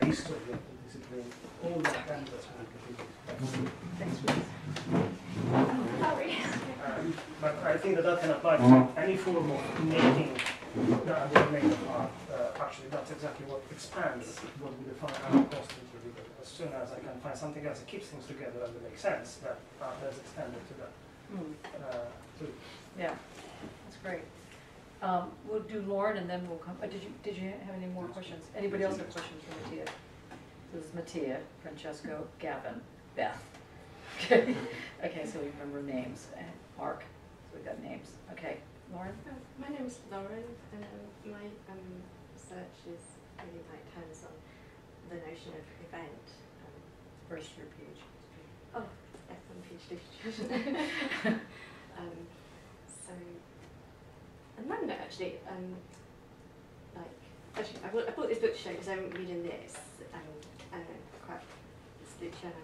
history of the discipline, all the candidates will be completely. Thanks, Bruce. But I think that can apply to any form of making the makeup art. Actually, that's exactly what expands what we define as a post interview. As soon as I can find something else that keeps things together and that makes sense, that is extended to that. Too. Yeah, that's great. We'll do Lauren, and then we'll come. Did you have any more questions? Anybody else have questions for Mattia? This is Mattia, Francesco, Gavin, Beth. Okay. Okay, so we remember names. And Mark. So we've got names. Okay, Lauren. My name is Lauren, and my research is really like hands on the notion of event. Where's your PhD? Oh, yes, I'm a PhD student. So, at the moment, actually, I bought this book to show because I'm reading this, and quite it's Luciano.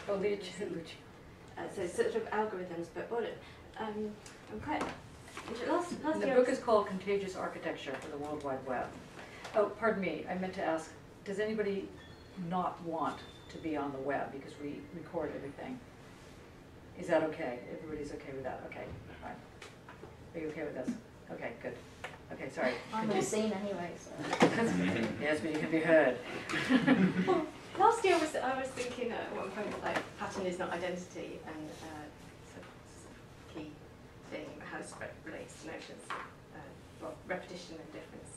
Oh, Luciano. So it's sort of algorithms, but what I'm quite. Last the year book is called Contagious Architecture for the World Wide Web. Oh, pardon me. I meant to ask, does anybody not want to be on the web because we record everything? Is that okay? Everybody's okay with that? Okay, fine. Are you okay with this? Okay, good. Okay, sorry. I'm not seen anyway, so. Yes, but you can be heard. Well, last year I was thinking at one point like pattern is not identity, and it's a key thing how it relates to notions, well, repetition and difference.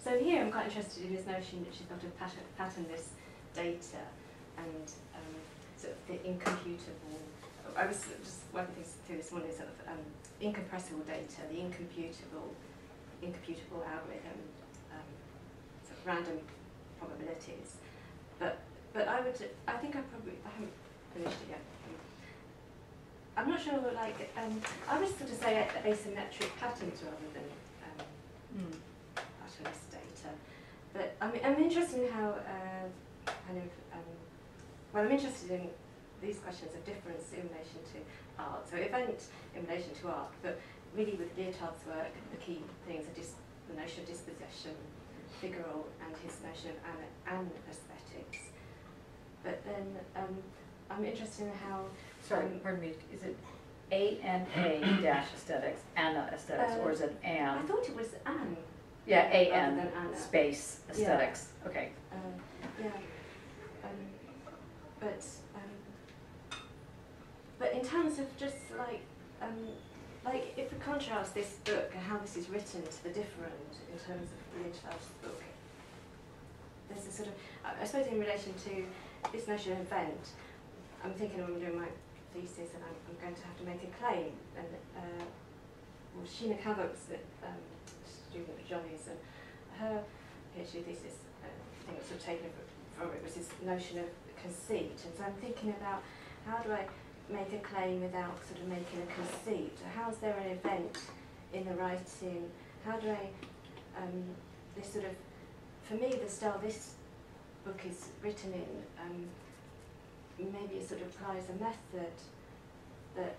So here I'm quite interested in this notion that she's got to pattern this data and sort of the incomputable. I was just working through this morning, sort of incompressible data, the incomputable algorithm, sort of random probabilities. But I think I haven't finished it yet. I'm not sure. Like I would sort of say asymmetric patterns rather than patternless data. But I'm interested in how well, I'm interested in these questions of difference in relation to art. So event in relation to art, but really with Lyotard's work, the key things are the notion of dispossession, figural, and his notion of anesthetics. But then I'm interested in how... Sorry, pardon me, is it ANA-aesthetics, Anna aesthetics, or is it Anne? I thought it was Anne. Yeah, Rather than Anna. space aesthetics. Yeah. Okay. Yeah. But in terms of just like if we contrast this book and how this is written to the different in terms of Lyotard's book, there's a sort of, I suppose in relation to this notion of event, I'm thinking when I'm doing my thesis and I'm going to have to make a claim, and well, Sheena Cavok's student of Johnny's, and her PhD thesis, I think it was sort of taken from it, was this notion of conceit. And so I'm thinking about how do I make a claim without sort of making a conceit? How is there an event in the writing? How do I, this sort of, for me the style this book is written in, maybe it sort of applies a method that,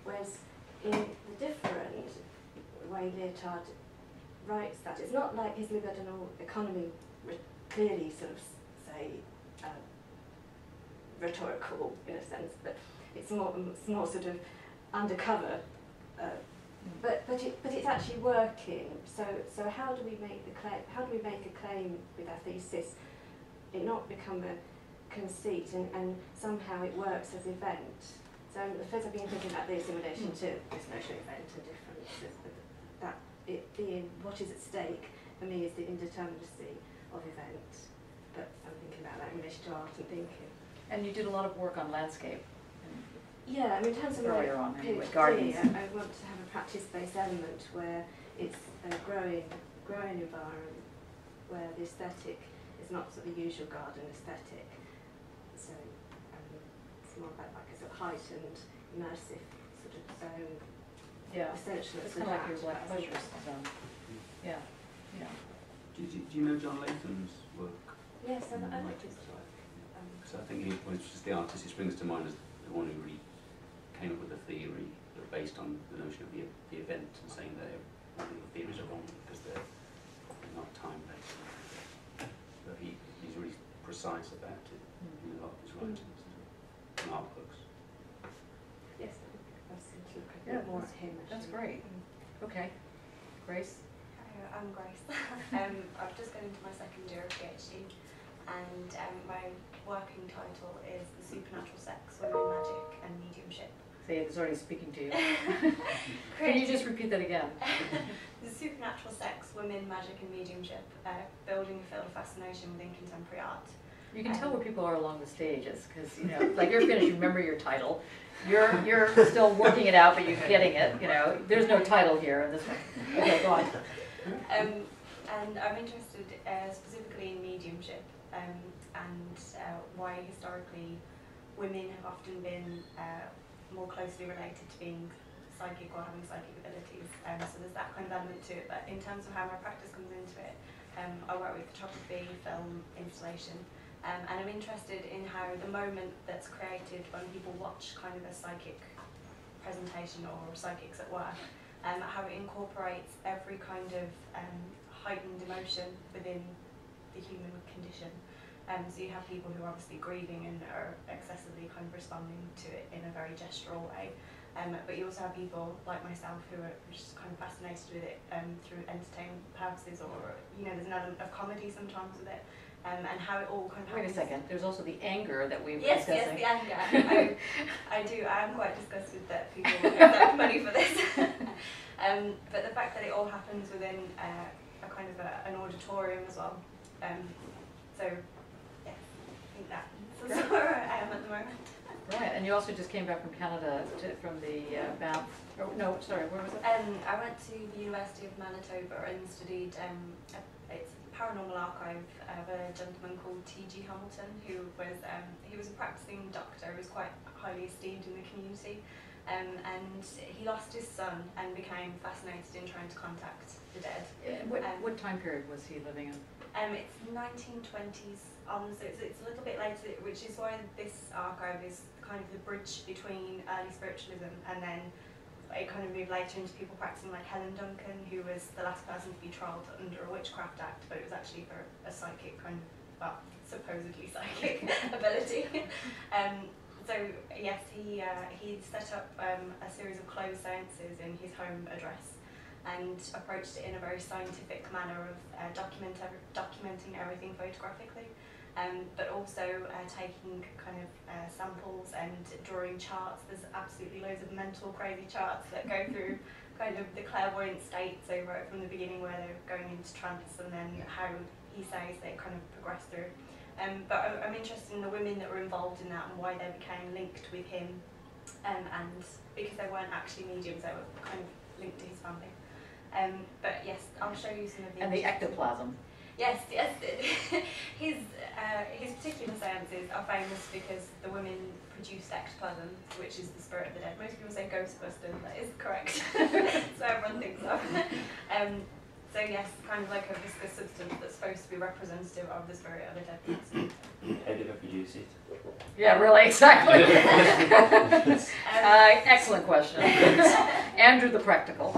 whereas in the different way Lyotard writes that, it's not like his libidinal economy clearly sort of say rhetorical in a sense, but it's more sort of undercover. But it's actually working. So how do we make the claim? How do we make a claim with our thesis? It not become a conceit, and somehow it works as event. So first I've been thinking about this in relation to this notion of event and difference. That it being what is at stake for me is the indeterminacy of event. But I'm thinking about that in relation to art and thinking. And you did a lot of work on landscape. Yeah, I mean, in terms of earlier on, anyway, gardens. I want to have a practice-based element where it's a growing environment, where the aesthetic is not sort of the usual garden aesthetic. So it's more about like a sort of heightened, immersive sort of zone. Yeah, essentially. It's kind of like your black pleasure zone. Yeah, yeah. Do you know John Latham's work? Yes, I like his work. So I think he was just the artist who springs to mind as the one who really came up with a theory that based on the notion of the event and saying that all the theories are wrong because they're not time-based. precise about it in a lot of his writings and art books. Yes, I was going to look a Yeah, bit more at him. That's actually. great. Okay. Grace? Hi, I'm Grace. I've just gone into my second year of PhD, and my working title is The Supernatural Sex, Women, Magic and Mediumship. See, it's already speaking to you. Can you just repeat that again? The Supernatural Sex, Women, Magic and Mediumship, building a field of fascination within contemporary art. You can tell where people are along the stages, because, you know, like you're finished, you remember your title. You're still working it out, but you're getting it, you know. There's no title here in this one. Okay, go on. And I'm interested specifically in mediumship and why historically women have often been more closely related to being psychic or having psychic abilities. So there's that kind of element to it. But in terms of how my practice comes into it, I work with photography, film, installation. And I'm interested in how the moment that's created when people watch kind of a psychic presentation or psychics at work, how it incorporates every kind of heightened emotion within the human condition. So you have people who are obviously grieving and are excessively kind of responding to it in a very gestural way. But you also have people like myself who are just kind of fascinated with it through entertainment purposes, or, you know, there's an element of comedy sometimes with it. And how it all kind of Wait a second, there's also the anger that we were Yes, discussing. yes, the anger. I do. I am quite disgusted that people accept money for this. But the fact that it all happens within a kind of an auditorium as well. So, yeah, I think that's where I am at the moment. Right, and you also just came back from Canada, from the Banff, oh, no, sorry, where was it? I went to the University of Manitoba and studied it's paranormal archive of a gentleman called T.G. Hamilton, who was he was a practicing doctor, who was quite highly esteemed in the community, and he lost his son and became fascinated in trying to contact the dead. What time period was he living in? It's 1920s on, so it's a little bit later, which is why this archive is kind of the bridge between early spiritualism and then it kind of moved later into people practicing, like Helen Duncan, who was the last person to be trialled under a Witchcraft Act, but it was actually for a psychic kind of, well, supposedly psychic ability. So yes, he set up a series of closed seances in his home address and approached it in a very scientific manner of documenting everything photographically. But also taking kind of samples and drawing charts. There's absolutely loads of mental crazy charts that go through kind of the clairvoyant states over it from the beginning, where they're going into trance, and then how he says they kind of progress through. But I'm interested in the women that were involved in that and why they became linked with him, and because they weren't actually mediums, they were kind of linked to his family. But yes, I'll show you some of the... And the ectoplasm. Yes, his particular seances are famous because the women produced ectoplasm, which is the spirit of the dead. Most people say Ghostbusters, that is correct. So everyone thinks of. So yes, kind of like a viscous substance that's supposed to be representative of the spirit of a dead person. How did I produce it? Yeah, really, exactly. Excellent question. Andrew the practical.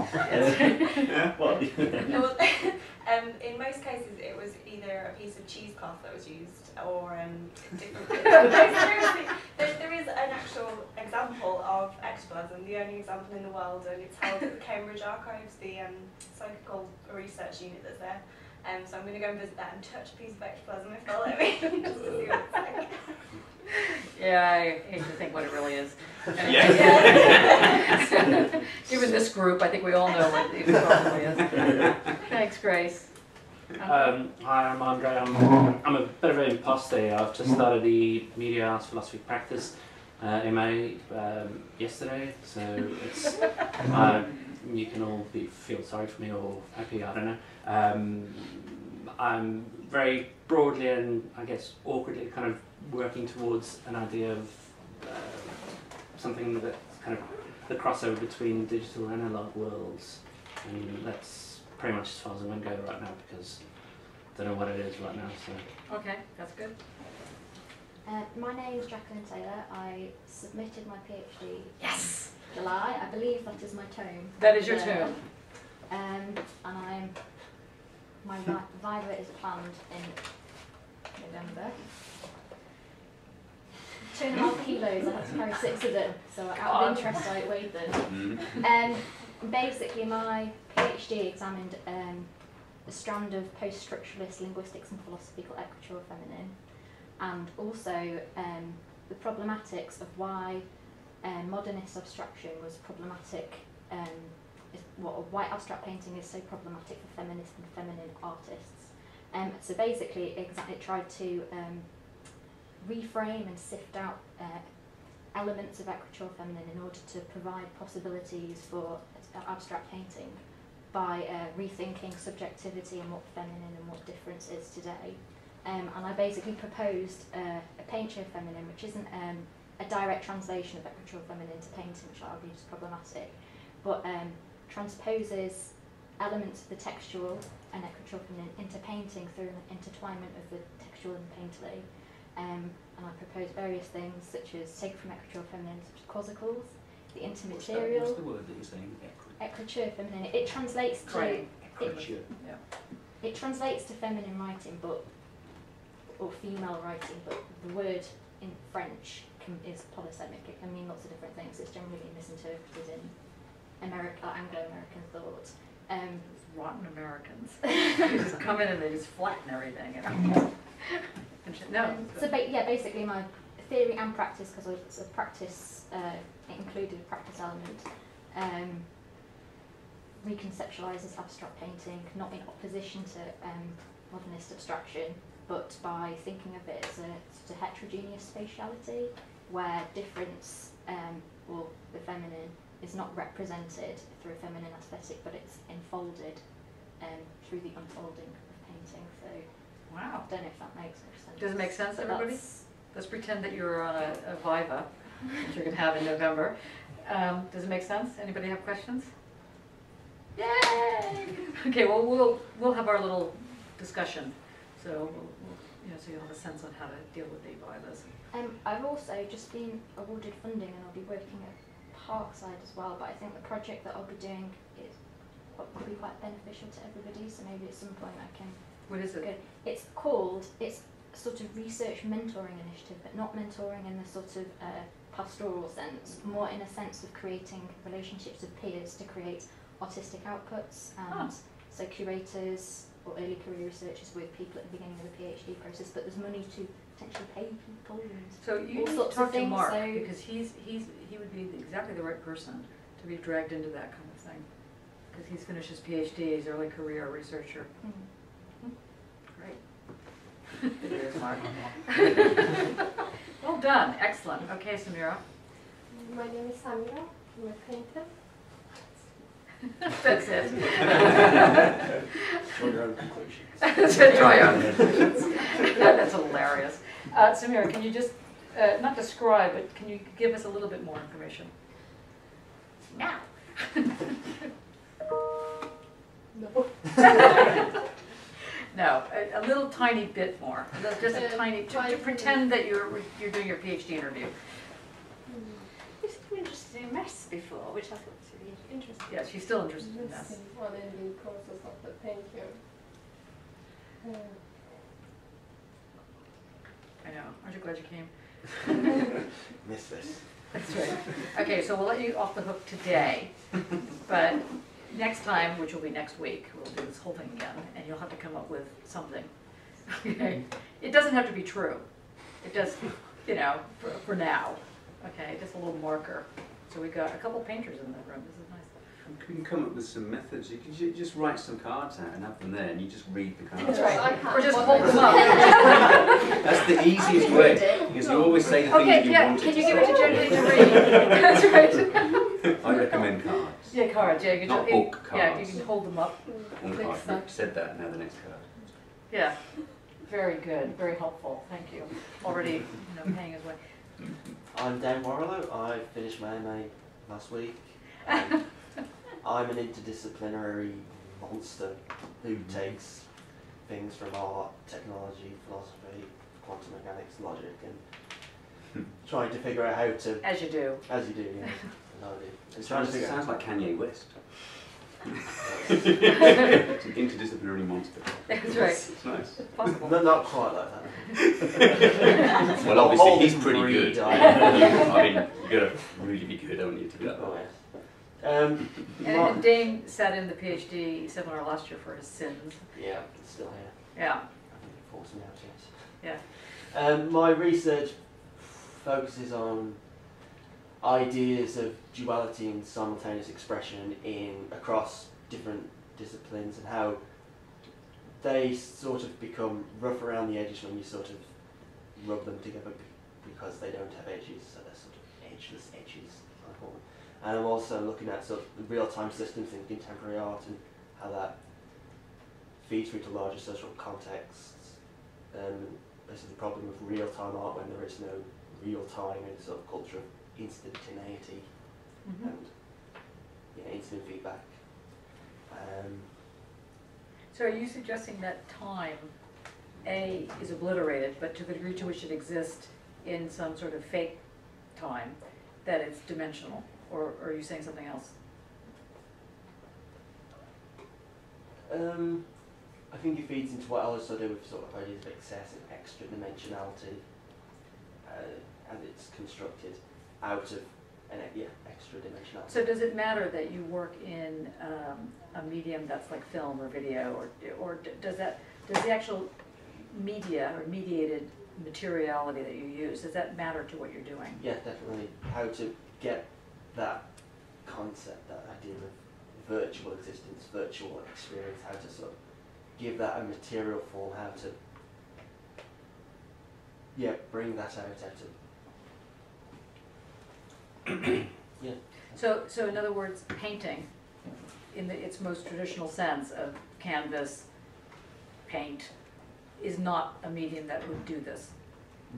Well, in most cases, it was either a piece of cheesecloth that was used, or different. There is an actual example of ectoplasm, the only example in the world, and it's held at the Cambridge Archives, the psychical research unit that's there. So I'm going to go and visit that and touch a piece of ectoplasm if they'll let me, just to see what it's like. Yeah, I hate to think what it really is. Yeah. Given this group, I think we all know what it probably is. Thanks, Grace. Hi, I'm Andre. I'm a bit of an imposter. I've just started the Media Arts Philosophy Practice MA yesterday, so it's you can all feel sorry for me or happy, I don't know. I'm very broadly and I guess awkwardly kind of working towards an idea of something that's kind of the crossover between digital and analog worlds, and that's pretty much as far as I'm going to go right now because I don't know what it is right now. So Okay, that's good. My name is Jacqueline Taylor. I submitted my PhD Yes! in July. I believe that is my tome. That is your tome. And my viva is planned in November. 2.5 kilos, I had to carry 6 of them, so out of interest I weighed them. Basically my PhD examined a strand of post-structuralist linguistics and philosophy called Ecriture Feminine, and also the problematics of why modernist abstraction was problematic, why abstract painting is so problematic for feminist and feminine artists. So basically it tried to reframe and sift out elements of Ecriture Feminine in order to provide possibilities for abstract painting by rethinking subjectivity and what feminine and what difference is today. And I basically proposed a Painture Feminine, which isn't a direct translation of Ecriture Feminine to painting, which I argue is problematic, but transposes elements of the textual and Ecriture Feminine into painting through an intertwinement of the textual and painterly. And I proposed various things, such as taken from Ecriture Feminine, such as quasicles, the intermaterial. What's the word that you're saying? Ecriture Feminine. It translates to Ecriture. it translates to feminine writing, or female writing, but the word in French is polysemic. It can mean lots of different things. It's generally misinterpreted in Anglo-American thought. Rotten Americans. They just come in and they just flatten everything. So basically my theory and practice, because it's a practice, it included a practice element, reconceptualises abstract painting, not in opposition to modernist abstraction, but by thinking of it as a heterogeneous spatiality, where difference, or the feminine, is not represented through a feminine aesthetic, but it's enfolded through the unfolding of painting. So wow. I don't know if that makes much sense. Does it make sense, but everybody? Let's pretend that you're on a Viva, which you're going to have in November. Does it make sense? Anybody have questions? Yay! Okay, well, we'll have our little discussion. So, so you'll have a sense on how to deal with the Vivas. I've also just been awarded funding, and I'll be working at Parkside as well, but I think the project that I'll be doing will be quite beneficial to everybody, so maybe at some point I can... What is it? It's a sort of research mentoring initiative, but not mentoring in the sort of pastoral sense, more in a sense of creating relationships with peers to create artistic outputs, and so curators or early career researchers with people at the beginning of the PhD process, but there's money to potentially pay people and so you all need sorts to talk of to things, Mark, so because he would be exactly the right person to be dragged into that kind of thing, because he's finished his PhD, he's early career researcher. Great. There's Mark. Well done, excellent. Okay, Samira. My name is Samira. I'm a painter. That's it. Draw your own conclusions. Draw your own conclusions. That's hilarious. Samira, can you just, not describe, but can you give us a little bit more information? Now. No. No, a little tiny bit more. Just a tiny, to pretend that you're doing your PhD interview. You've been interested in maths before, which I thought was really interesting. Yeah, she's still interested in This that. is one in the process of the painter. I know. Aren't you glad you came? Miss this. That's right. Okay, so we'll let you off the hook today, but next time, which will be next week, we'll do this whole thing again, and you'll have to come up with something. Okay? It doesn't have to be true. It does, for now. Okay, just a little marker. So we got a couple painters in the room. This is nice. You can come up with some methods. You can just write some cards out and have them there, and you just read the cards. That's right. I can't Or just bother hold them to- up. That's the easiest way, because you always say the things Okay, you yeah, wanted can to you give it to say. Jenny to read? That's right. I recommend cards. Yeah, cards, yeah. You can Not just- book Yeah, cards. you can hold them up. One Thanks, card. Rick said that, now the next card. Yeah, very good, very helpful, thank you. Already, paying his way. I'm Dan Warlow. I finished my MA last week. I'm an interdisciplinary monster who takes things from art, technology, philosophy, quantum mechanics, logic, and trying to figure out how to, As you do. as you do, yeah, as I do. And trying to It figure sounds out. like Kanye West. It's an interdisciplinary monster. That's right. It's nice. Possible. No, not quite like that. Well, obviously he's pretty Breed, good. I- I mean, you gotta really be good, haven't you, to be that Oh, way? yes. And Dane sat in the PhD seminar last year for his sins. Yeah, it's still here. Yeah. I think it forced me out yet. Yeah. My research focuses on ideas of duality and simultaneous expression across different disciplines, and how they sort of become rough around the edges when you sort of rub them together because they don't have edges, so they're sort of edgeless edges, I call them. And I'm also looking at sort of the real-time systems in contemporary art and how that feeds through to larger social contexts. This is the problem of real-time art when there is no real time and sort of culture of instantaneity and instant feedback. So are you suggesting that time, A, is obliterated, but to the degree to which it exists in some sort of fake time, that it's dimensional? Or are you saying something else? I think it feeds into what I also do with sort of ideas of excess and extra dimensionality as it's constructed out of extra dimensionality. So does it matter that you work in a medium that's like film or video, or does the actual media or mediated materiality that you use, does that matter to what you're doing? Yeah, definitely. How to get that concept, that idea of virtual existence, virtual experience, how to sort of give that a material form, how to bring that out of So in other words, painting, in its most traditional sense of canvas, paint, is not a medium that would do this.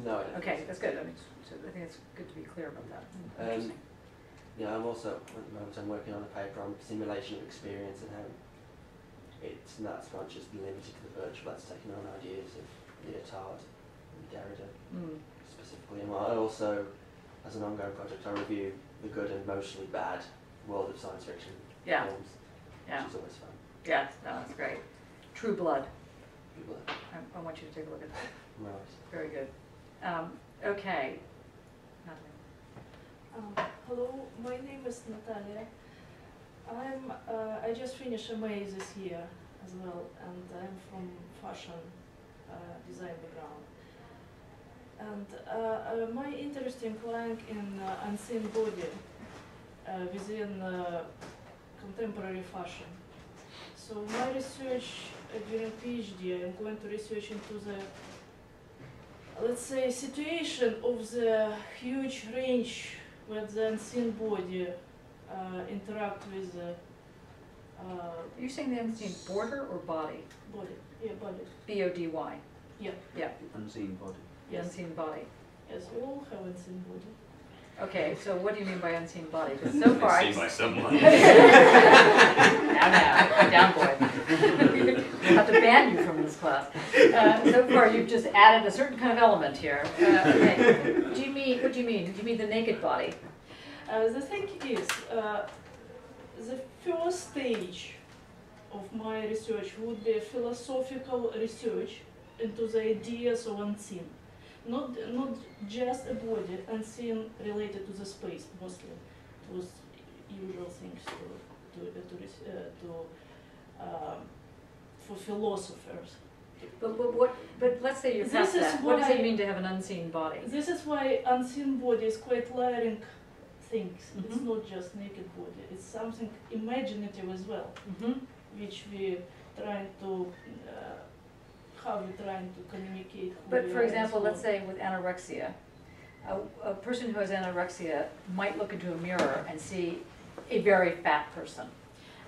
No, I don't Okay, think that's good. I mean, so I think it's good to be clear about that. so. Interesting. Yeah, I'm also, at the moment, I'm working on a paper on simulation of experience and how that's not just limited to the virtual, that's taking on ideas of Lyotard and Derrida specifically. And I also, as an ongoing project, I review the good and mostly bad world of science fiction films, which is always fun. Yeah, no, that's great. True Blood. People I want you to take a look at that. right. Very good. Okay. Natalie. Hello, my name is Natalia. I just finished MA this year as well, and I'm from fashion design background. And my interest in lying in unseen body within contemporary fashion. So my research during PhD, I'm going to research into the, let's say, situation of the huge range where the unseen body interact with the Are you saying the unseen border or body? body. Yeah, body. B-O-D-Y. Yeah. Yeah, Unseen body. the unseen body. Yes, we all have unseen body. Okay, so what do you mean by unseen body? Because so far Seen by someone. Now, down boy. We'll have to ban you from this class. So far you've just added a certain kind of element here. Okay. What do you mean? Do you mean the naked body? The thing is, the first stage of my research would be a philosophical research into the ideas of unseen. Not just a body, unseen related to the space mostly. It was usual things for philosophers. But let's say you're past that. What does it mean to have an unseen body? This is why unseen body is quite layering things. Mm-hmm. It's not just naked body. It's something imaginative as well, which we trying to how we're trying to communicate. But for example, let's say with anorexia, a person who has anorexia might look into a mirror and see a very fat person.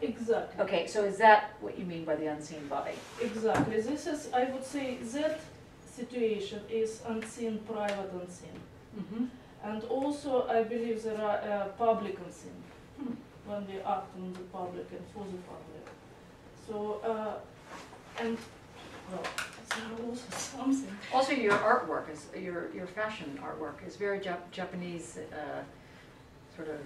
Exactly. Okay, so is that what you mean by the unseen body? Exactly. This is, I would say, that situation is unseen, private unseen. And also, I believe there are public unseen when we act on the public and for the public. So, and well, there are also something. Also, your artwork is your fashion artwork is very Japanese, sort of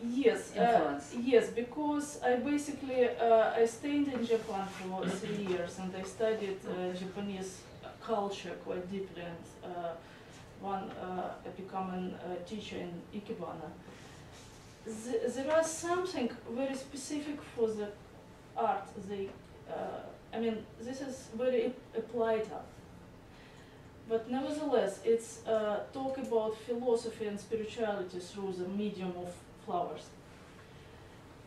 Yes, influence? yes, because I basically I stayed in Japan for 3 years and I studied Japanese culture quite deeply, and I became a teacher in Ikebana. There are something very specific for the art. I mean, this is very applied art. But nevertheless, it's talk about philosophy and spirituality through the medium of flowers.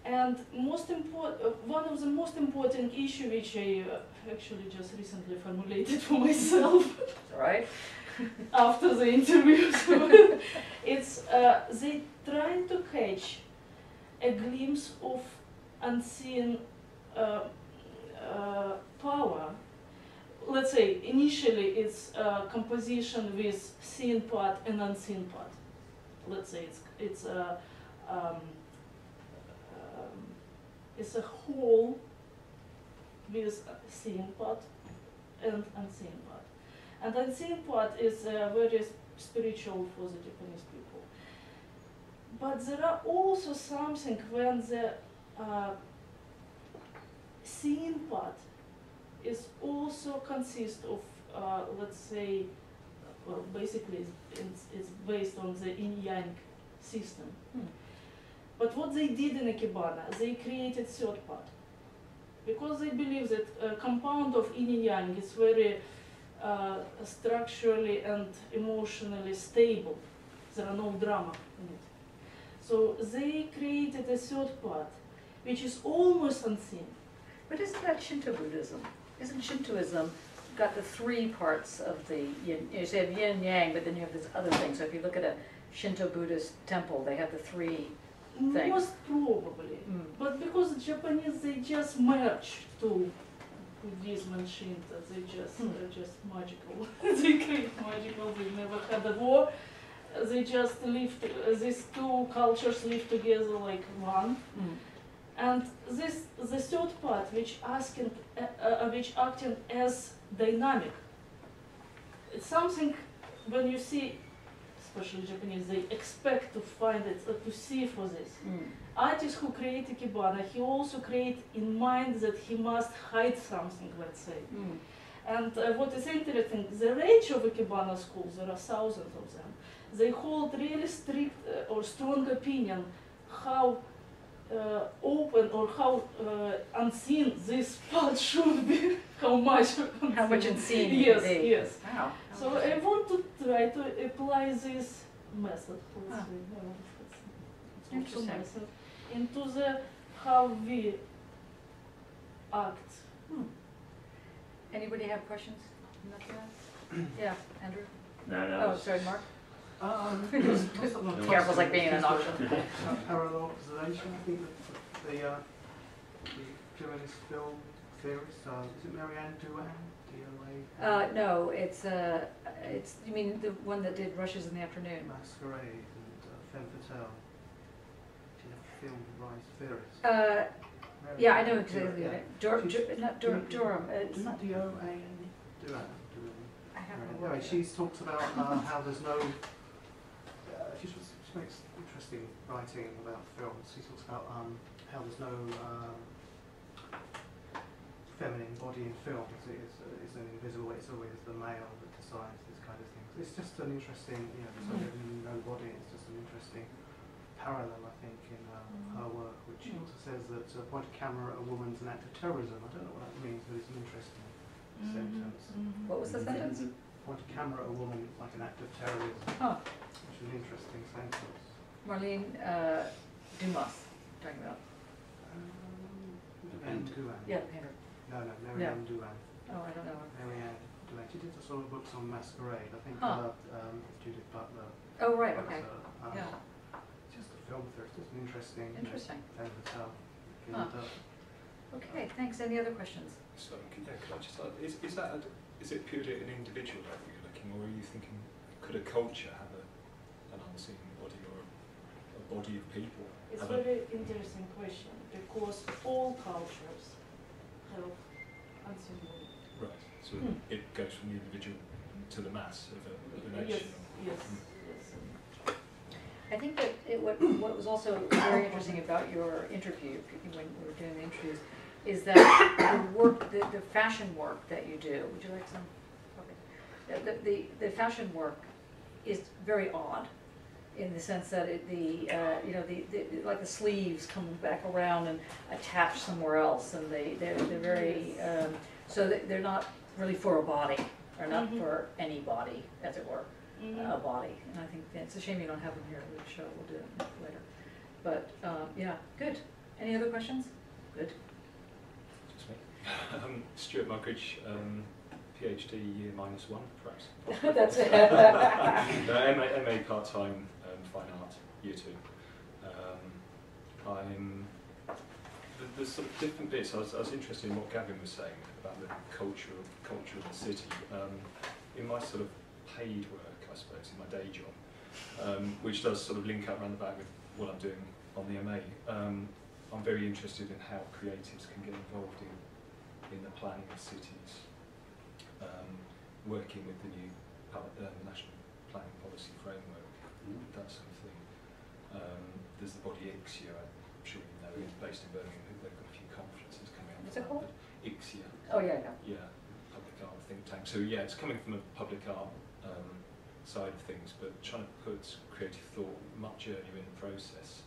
And one of the most important issues which I actually just recently formulated for myself Right? after the interview, it's they trying to catch a glimpse of unseen power. Let's say initially it's composition with seen part and unseen part. Let's say it's a whole with seen part and unseen part. And unseen part is very spiritual for the Japanese people. But there are also something when the seen part is also consists of, let's say, well, basically it's based on the yin-yang system. But what they did in Ikebana, they created third part. Because they believe that a compound of yin and yang is very structurally and emotionally stable. There are no drama in it. So they created a third part, which is almost unseen. But isn't that Shinto Buddhism? Isn't Shintoism got the three parts of the yin? You have yin yang, but then you have this other thing. So if you look at a Shinto Buddhist temple, they have the three things. Most probably. But because the Japanese, they just merge two Buddhism and Shinto. They just are just magical. They create magical. They never had a war. They just live. These two cultures live together like one. And the third part, which acting as dynamic. It's something when you see, especially Japanese, they expect to find it, to see for this. Artist who created Ikebana, he also create in mind that he must hide something, let's say. And what is interesting, the range of Ikebana schools, there are thousands of them, they hold really strict or strong opinion how open or how unseen this part should be, how much unseen. Yes, yes. Wow. So I want to try to apply this method, Interesting. into the how we act. Anybody have questions? Yeah, Andrew? No. Oh, sorry, Mark? Careful, Careful, like being in an auction. Parallel observation, I think that the feminist film theorist, is it Marianne Duan? D-O-A? No, it's you mean the one that did Rushes in the Afternoon? Masquerade and Femme Fatale. She's a film theorist. Yeah, I know exactly. Not Durham. It's not D-O-A-N? Duan. I have Anyway, she talks about how there's no. She makes interesting writing about films. She talks about how there's no feminine body in films. It's an invisible. It's always the male that decides this kind of thing. It's just an interesting, there's no body. It's just an interesting parallel, I think, in her work, which she also says that point a camera at a woman's an act of terrorism. I don't know what that means, but it's an interesting sentence. What was the sentence? Point a camera at a woman like an act of terrorism. Which is an interesting sentence. Marlene Dumas, talking about. Marianne Duan. Yeah, painter. No, Marianne Duan. Oh, I don't know. Marianne Duan. She did sort of books on Masquerade. I think Judith Butler. Oh, right, okay. Yeah. Just a film theorist. It's an interesting. Thing to tell. Okay, thanks. Any other questions? So, could I just ask, is it purely an individual level you're looking, or are you thinking, could a culture have an unseen body or a body of people? It's a very interesting question, because all cultures have unseen body. Right, so it goes from the individual to the mass of a nation? Yes. I think that what was also very interesting about your interview, when we were doing the interviews, is that the work, the fashion work that you do. Would you like some? Okay. The fashion work is very odd, in the sense that you know, like the sleeves come back around and attach somewhere else, and they're very so they're not really for a body, or not for any body, as it were. A body, and I think it's a shame you don't have them here at the show. We'll do it later. But yeah, good. Any other questions? Good. Just me. Stuart Mugridge, PhD year -1, perhaps. That's it. MA part-time, fine art, year 2. There's sort of different bits. I was interested in what Gavin was saying about the culture of the city. In my sort of paid work, I suppose, in my day job, which does sort of link up round the back with what I'm doing on the MA. I'm very interested in how creatives can get involved in the planning of cities, working with the new National Planning Policy Framework, that sort of thing. There's the body ICSIA, I'm sure you know, it's based in Birmingham. They've got a few conferences coming up. What's it called? ICSIA. Oh yeah, yeah. Yeah, public art think tank. So yeah, it's coming from a public art side of things, but trying to put creative thought much earlier in the process,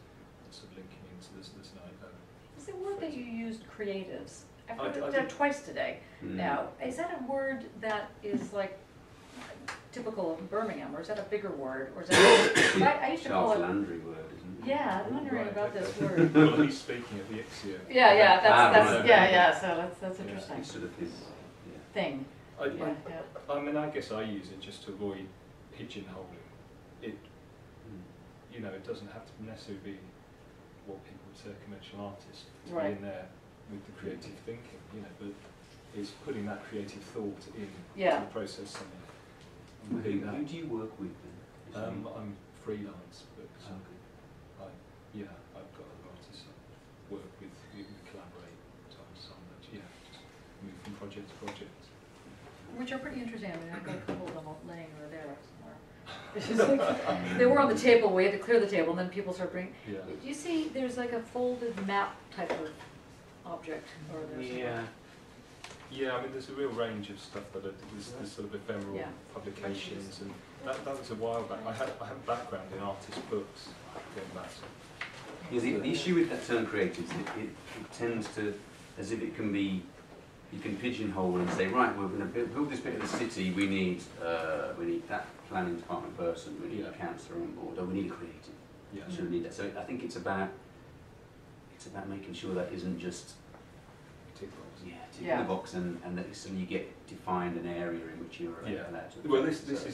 sort of linking into this night. Is the word that you used, creatives? I've heard that twice today. Now, is that a word that is like typical of Birmingham, or is that a bigger word, or is that? I used to call it. Landry word, isn't it? Yeah, I'm wondering about this word. Well, he's speaking at the ICSIA. Yeah, that's so that's interesting. It's sort of his thing. I mean, I guess I use it just to avoid pigeonholing. It, you know, it doesn't have to necessarily be what people would say a commercial artist to be in there with the creative thinking, you know, but it's putting that creative thought in to the process. Who do you work with then? I'm freelance, but I've got other artists I work with, we collaborate time to time, but yeah, just move from project to project. Which are pretty interesting. I mean, I've got a couple of them laying over there somewhere. It's just like, they were on the table, we had to clear the table, and then people start bringing. Yeah. Do you see there's like a folded map type of object? Or there's Yeah, I mean, there's a real range of stuff that there's sort of ephemeral publications, and that was a while back. I have a background in artist books, going back. The issue with that term creatives, it tends to, as if it can be, you can pigeonhole and say, right, we're going to build this bit of the city, we need that planning department person, we need a councillor on board, or we need a creative. Yeah. So we need that. So I think it's about making sure that isn't just tick the box, and that so you get defined an area in which you're allowed to. Well, this is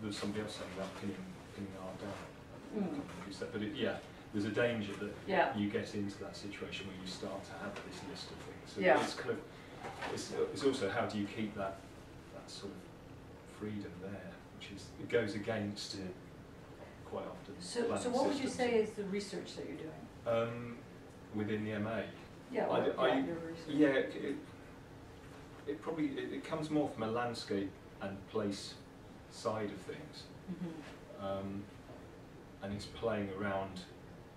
there's somebody else saying about pinning art down. But there's a danger that you get into that situation where you start to have this list of things. So it's kind of it's also how do you keep that sort of freedom there, which is it goes against quite often. So what would you say is the research that you're doing? Within the MA. It probably comes more from a landscape and place side of things, and it's playing around.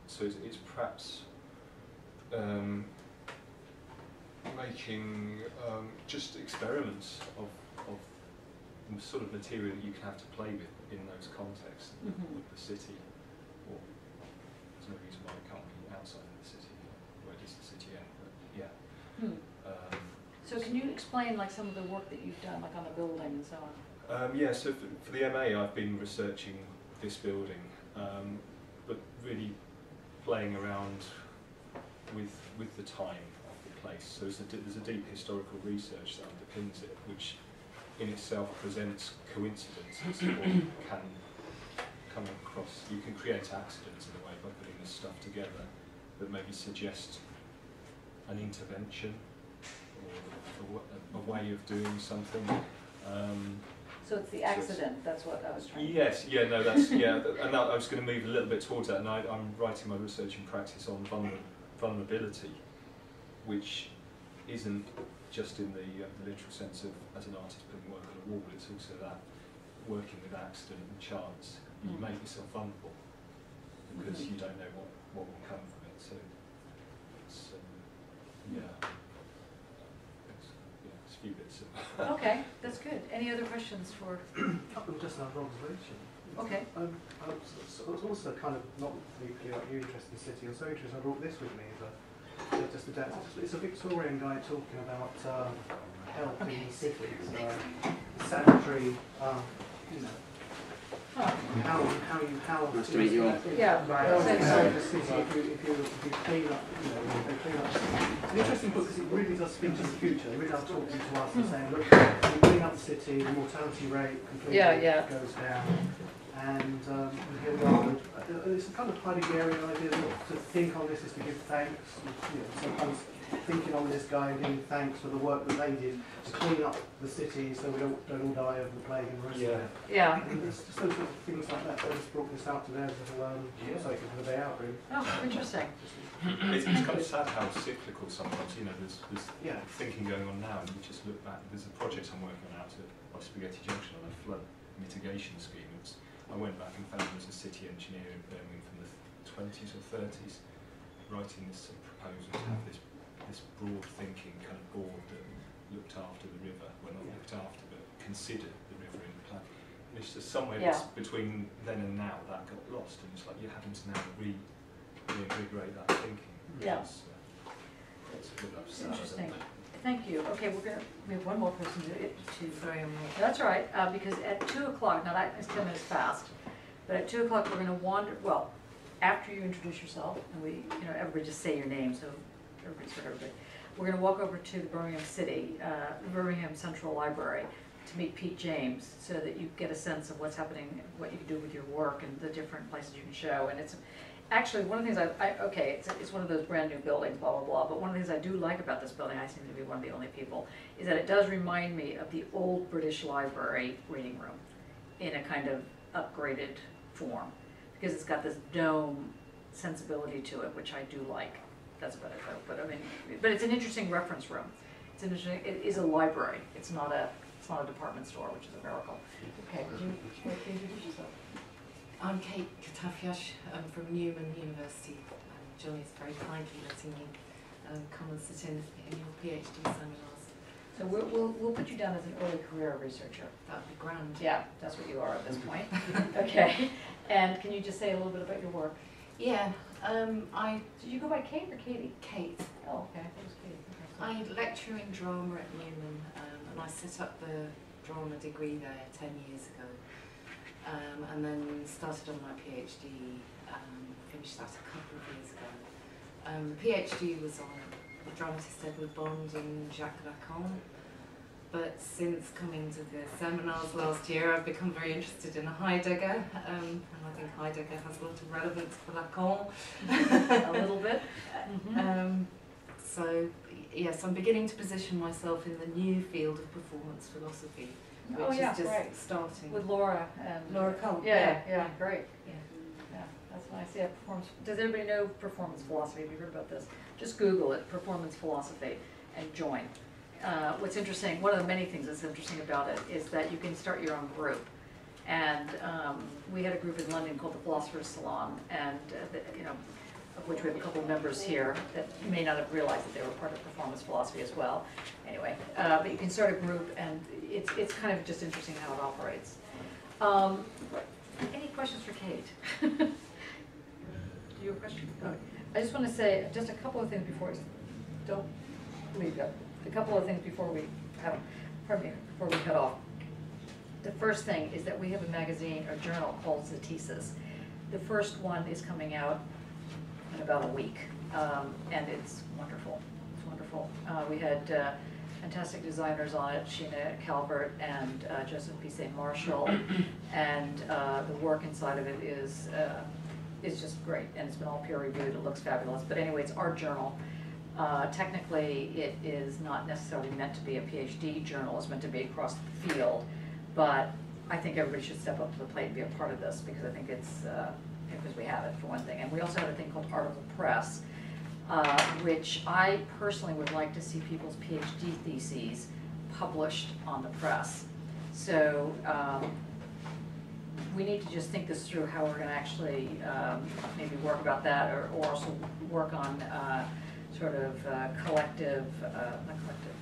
So it's perhaps making just experiments of the sort of material that you can have to play with in those contexts with the city. Or there's no reason why it can't be outside of the city, where it is the city end. But yeah. So can you explain like some of the work that you've done, like on the building and so on? So for the MA, I've been researching this building, but really playing around with the time of the place. So there's a deep historical research that underpins it, which in itself presents coincidences or can come across. You can create accidents in a way by putting this stuff together that maybe suggest an intervention or a way of doing something. So it's the accident, that's what I was trying to Yes, yeah, no, that's, yeah, and I was going to move a little bit towards that, and I'm writing my research and practice on vulnerability, which isn't just in the literal sense of, as an artist, putting work on a wall, it's also that working with accident and chance, you make yourself vulnerable. because you don't know what will come from it. So it's, yeah. It's a few bits of Okay, that's good. Any other questions for? Just another observation. Okay. So it's also kind of not deeply like you interested in the city. I'm so interested. I brought this with me it's a Victorian guy talking about health in the city. Sanitary, how Nice to meet you all. Yeah. the city, if you clean up, if they clean up. It's an interesting book because it really does speak to the future. It really does talk to us and saying, look, if you clean up the city, the mortality rate completely goes down. And here we are. It's a kind of Heideggerian idea to think on this is to give thanks. Sometimes thinking on this guy and giving thanks for the work that they did to clean up the city so we don't all die of the plague and the rest of it. Yeah. And there's just those sort of things like that. So I just brought this out today as a little something for the day out, really. Oh, interesting. It's kind of sad how cyclical sometimes, there's thinking going on now, and you just look back. There's a project I'm working on out at Spaghetti Junction on a flood mitigation scheme. I went back and found there was a city engineer in Birmingham from the 20s or 30s writing this proposal to have this broad thinking kind of board that looked after the river, well not looked after but considered the river in the plan. And it's just somewhere between then and now that got lost, and it's like you're having to now reinvigorate that thinking. Yeah. It's interesting. Thank you. Okay, we have one more person to Sorry, I'm That's all right, because at 2 o'clock, now that is 10 minutes past, but at 2 o'clock we're going to wander, well, after you introduce yourself, and we, everybody just say your name, so everybody's heard everybody. We're going to walk over to the Birmingham Birmingham Central Library to meet Pete James, so that you get a sense of what's happening, what you can do with your work, and the different places you can show. And it's actually one of the things it's one of those brand new buildings, blah, blah, blah, but one of the things I do like about this building, I seem to be one of the only people, is that it does remind me of the old British Library reading room in a kind of upgraded form, because it's got this dome sensibility to it, which I do like. That's about it though, but it's an interesting reference room. It is a library. It's not a department store, which is a miracle. Okay, would you introduce yourself? I'm Kate Katafiash. I'm from Newman University. Johnny's very kindly letting me come and sit in your PhD seminars. So we'll put you down as an early career researcher. That'd be grand. Yeah, that's what you are at this point. Okay. And can you just say a little bit about your work? Yeah. Did you go by Kate or Katie? Kate. Oh, okay. I thought it was Katie. Okay, I lecture in drama at Newman, and I set up the drama degree there 10 years ago. And then started on my PhD, finished that a couple of years ago. The PhD was on the dramatist Edward Bond and Jacques Lacan, but since coming to the seminars last year, I've become very interested in Heidegger, and I think Heidegger has a lot of relevance for Lacan. A little bit. So, yes, I'm beginning to position myself in the new field of performance philosophy, which is just starting. With Laura and Laura Cole. Yeah, great. Yeah, that's nice. Yeah, performance. Does everybody know performance philosophy? Have you heard about this? Just Google it, performance philosophy, and join. What's interesting, one of the many things that's interesting about it is that you can start your own group. And we had a group in London called the Philosopher's Salon, and of which we have a couple of members here that may not have realized that they were part of performance philosophy as well. Anyway, but you can start a group, and it's kind of just interesting how it operates. Any questions for Kate? Do you have a question? Okay. I just want to say just a couple of things before don't leave yet. A couple of things before we cut off. The first thing is that we have a magazine or journal called Zatesis. The first one is coming out in about a week, and it's wonderful. It's wonderful. We had fantastic designers on it, Sheena Calvert and Joseph P. St. Marshall, and the work inside of it is just great, and it's been all peer reviewed. It looks fabulous. But anyway, it's our journal. Technically, it is not necessarily meant to be a PhD journal. It's meant to be across the field. But I think everybody should step up to the plate and be a part of this, because I think it's, because we have it, for one thing. And we also have a thing called Article Press, which I personally would like to see people's PhD theses published on the press. So we need to just think this through, how we're going to actually maybe work about that, or also work on sort of collective, not collective,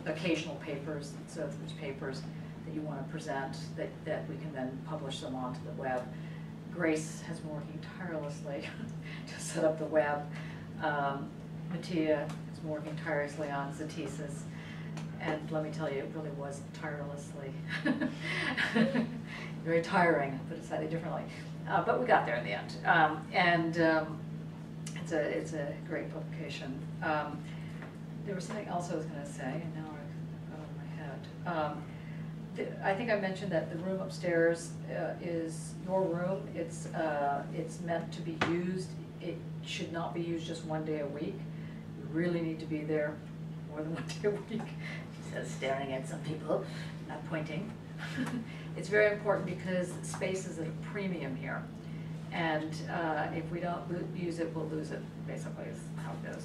occasional papers, so if there's papers that you want to present, that we can then publish them onto the web. Grace has been working tirelessly to set up the web. Mattia has been working tirelessly on the thesis. And let me tell you, it really was tirelessly. Very tiring, put it slightly differently. But we got there in the end. It's a great publication. There was something else I was going to say, and now I've got it in my head. I think I mentioned that the room upstairs is your room. It's meant to be used. It should not be used just one day a week. You really need to be there more than one day a week. She says, staring at some people, not pointing. It's very important because space is at a premium here. And if we don't use it, we'll lose it, basically, is how it goes,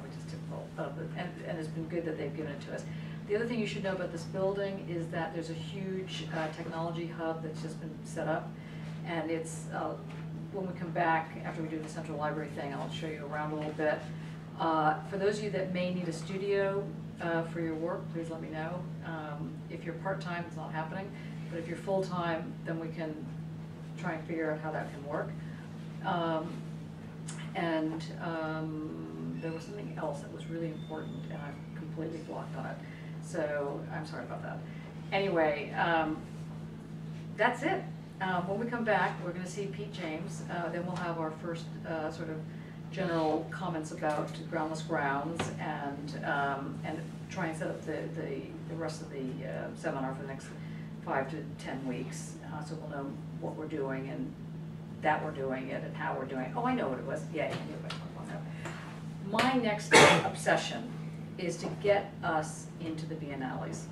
which is typical of it. And it's been good that they've given it to us. The other thing you should know about this building is that there's a huge technology hub that's just been set up. And it's, when we come back, after we do the Central Library thing, I'll show you around a little bit. For those of you that may need a studio for your work, please let me know. If you're part-time, it's not happening. But if you're full-time, then we can try and figure out how that can work. There was something else that was really important, and I've completely blocked on it. So I'm sorry about that. Anyway, that's it. When we come back, we're going to see Pete James. Then we'll have our first sort of general comments about groundless grounds, and try and set up the rest of the seminar for the next 5 to 10 weeks. So we'll know what we're doing and that we're doing it and how we're doing it. Oh, I know what it was. Yeah, I knew what it was. My next obsession is to get us into the biennales.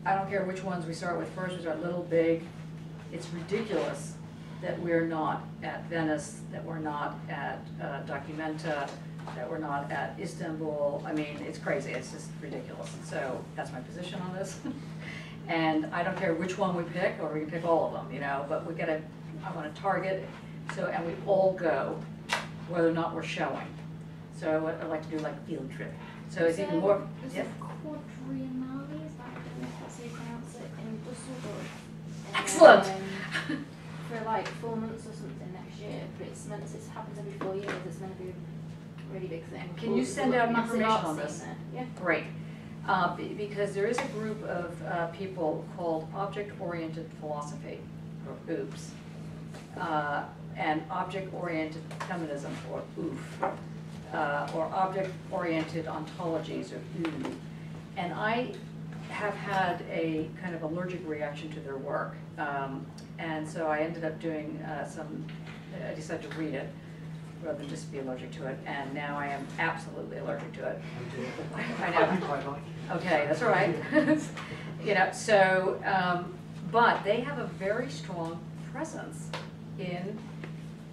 I don't care which ones we start with first. We start little, big. It's ridiculous that we're not at Venice, that we're not at Documenta, that we're not at Istanbul. I mean, it's crazy. It's just ridiculous. So that's my position on this. And I don't care which one we pick, or we can pick all of them, you know, but we gotta, I want to target, so, and we all go, whether or not we're showing. So I'd like to do like a field trip. So it's even more, yeah? Quadriennale, is that how you pronounce it, in Düsseldorf. Excellent! For like 4 months or something next year, but it's meant to, it happens every 4 years, it's meant to be a really big thing. Can you send out information on this? Yeah. Great. Because there is a group of people called Object-Oriented Philosophy, or OOPS, and Object-Oriented Feminism, or OOF, or Object-Oriented Ontologies, or OO. And I have had a kind of allergic reaction to their work, and so I ended up doing I decided to read it, rather than just be allergic to it, and now I am absolutely allergic to it. I know. Okay, that's all right. You know, so, but they have a very strong presence in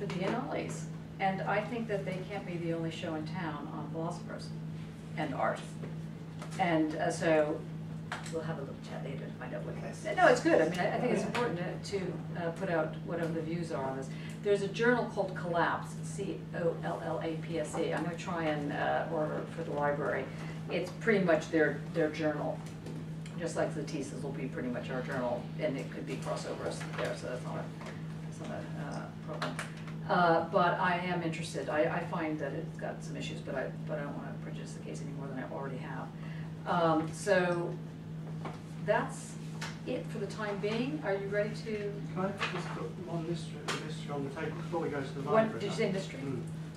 the biennales, and I think that they can't be the only show in town on philosophers and art. And so we'll have a little chat later to find out what it is. No, it's good. I mean, I think it's important to put out whatever the views are on this. There's a journal called Collapse, C-O-L-L-A-P-S-E. I'm going to try and order it for the library. It's pretty much their journal, just like the thesis will be pretty much our journal, and it could be crossovers there, so that's not a problem. But I am interested. I find that it's got some issues, but I don't want to prejudice the case any more than I already have. So that's it for the time being. Are you ready to? Can I just put one mystery on the table before we go to the library? Did you say mystery?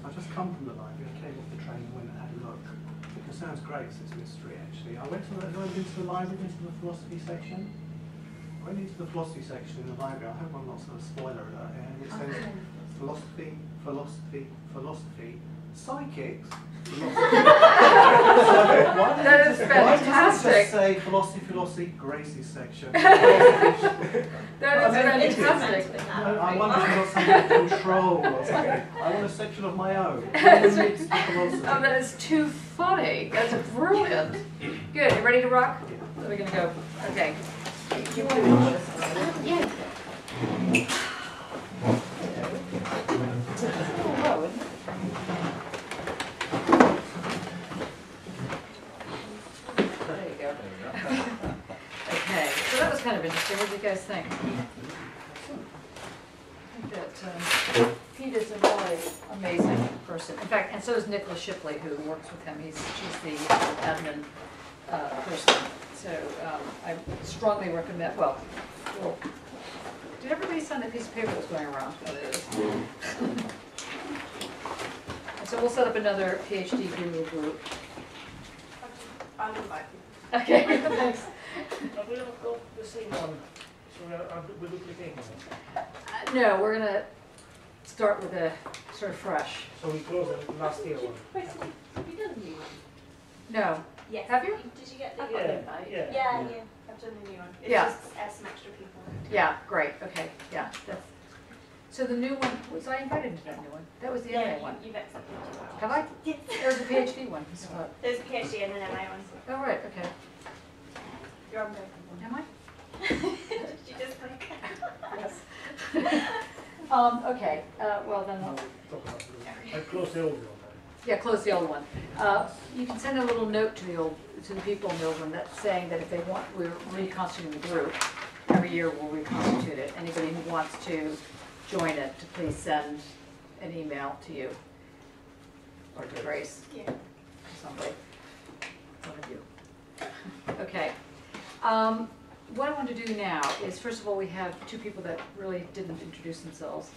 I've just come from the library. I came off the train and went and had a look. It sounds great, so it's mystery actually. I went into the library, into the philosophy section. I went into the philosophy section in the library. I hope I'm not sort of spoiler alert here. And it says philosophy, philosophy, philosophy, psychics. That is fantastic. Why does it just say philosophy, Gracie's section? That is fantastic. I wonder if you've got some control or something. I want a section of my own. Oh, that is too funny. That's brilliant. Good. You ready to rock? So we're going to go. Okay. Yeah. low, isn't it? There you go. Okay, so that was kind of interesting. What do you guys think? I think that Pete is a really amazing person. In fact, and so is Nicholas Shipley, who works with him. She's the admin person. So I strongly recommend, well, did everybody sign that piece of paper that's going around? Oh, there it is. And so we'll set up another PhD Google group. I'll invite you. Okay, thanks. But we don't go the same one, so we're duplicating it. No, we're going to start with a sort of fresh. So we close the last year one. Have you done a new one? No. Yes. Have you? Did you get the I've got an invite. Yeah. Yeah, I've done a new one. It's Yeah. just some extra people. Yeah, great, okay, yeah. So the new one, so I invited you to that new one. That was the MA one. You've accepted it. Have I? Yes. There's a PhD one. So, There's a PhD and an MA one. oh, right, okay. You're on both. Am I? Did you just click? Yes. Okay, well then, Talk about it. I close the old one. yeah, close the old one. You can send a little note to the people in the old one that's saying that if they want, we're reconstituting the group. Every year we'll reconstitute it. Anybody who wants to join it, to please send an email to you or to Grace. Yeah. Somebody, one of you. Okay. What I want to do now is, first of all, we have two people that really didn't introduce themselves.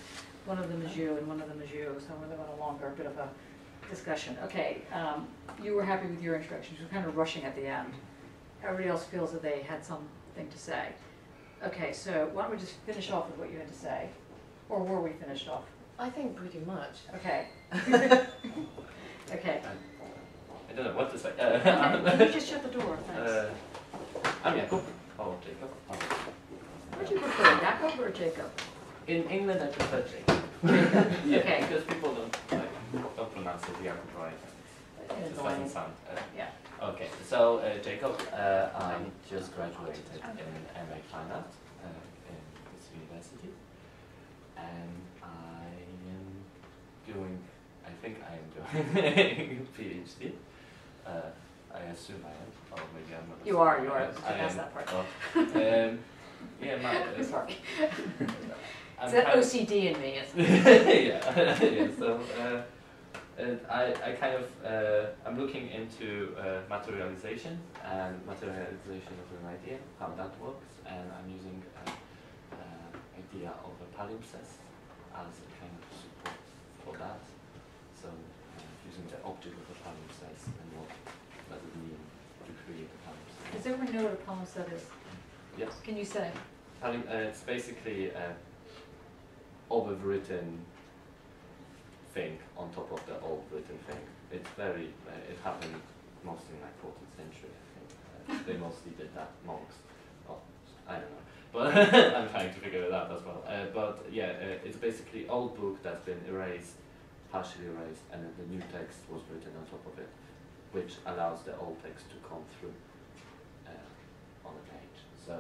One of them is you and one of them is you, so we're going to a longer bit of a discussion. Okay, you were happy with your introductions. You're kind of rushing at the end. Everybody else feels that they had something to say. Okay, so why don't we just finish off with what you had to say? Or were we finished off? I think pretty much. Okay. Okay. I don't know what to say. Can you just shut the door? Thanks. I'm Jacob. Oh, Jacob. Oh. What do you prefer, Jacob or Jacob? In England, I prefer Jacob. Jacob. Yeah, Okay. because people don't pronounce it Jacob right. It just doesn't sound. Yeah. Okay, so Jacob, I just graduated in MA Fine Art in this university, and I think I am doing PhD. I assume I am, or maybe I'm not. You are. I am. passed that part. Oh, yeah, Sorry. I'm It's that kind of- OCD in me. yeah, yeah. So I kind of I'm looking into materialization and materialization of an idea, how that works, and I'm using idea of a palimpsest as a kind of support for that. So using the object of a palimpsest and what does it mean to create a palimpsest. Does everyone know what a palimpsest is? Yes. Can you say? It's basically overwritten thing on top of the old written thing. It's very, it happened mostly in like 14th century, I think. They mostly did that, monks. Oh, I don't know. But I'm trying to figure it out as well. But yeah, it's basically old book that's been erased, partially erased, and then the new text was written on top of it, which allows the old text to come through on the page. So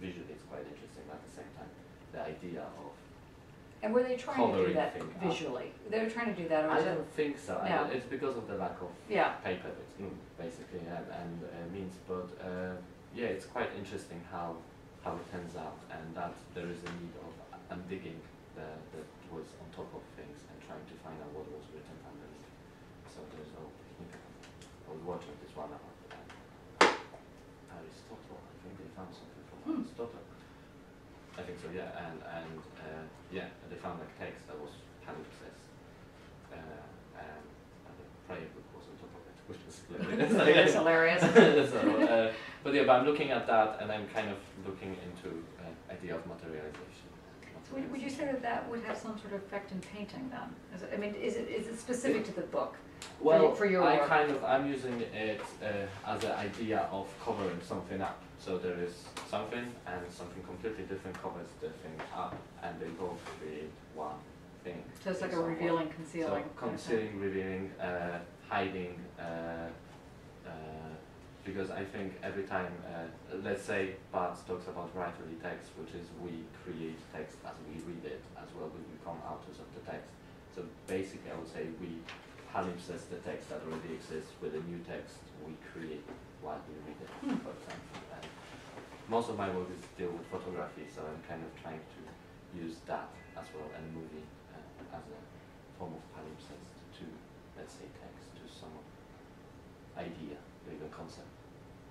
visually it's quite interesting, but at the same time, the idea of And were they trying to do that thing up. visually? They were trying to do that, or I was it? don't think so. No. It's because of the lack of Yeah. paper, basically, and means. But yeah, it's quite interesting how it turns out, and that there is a need of undigging the words on top of things and trying to find out what was written underneath. So there's no technical. I was watching this one about Aristotle. I think they found something from Aristotle. I think so, yeah, and yeah, they found like text that was palimpsest, and the prayer book was on top of it, which was hilarious. That's hilarious. So, but yeah, but I'm looking at that, and I'm kind of looking into idea of materialization. So would you say that that would have some sort of effect in painting then? I mean, is it specific to the book? Well, for your work? I'm using it as an idea of covering something up. So there is something, and something completely different covers the thing up, and they both create one thing. So it's like a revealing, concealing. So concealing, revealing, hiding, because I think every time, let's say Bart talks about writerly text, which is we create text as we read it, as well we become authors of the text. So basically I would say we palimpsest the text that already exists with a new text we create while we read it, for example. And most of my work is still with photography, so I'm kind of trying to use that as well, and movie as a form of palimpsest to, let's say, text, to some idea, or even concept.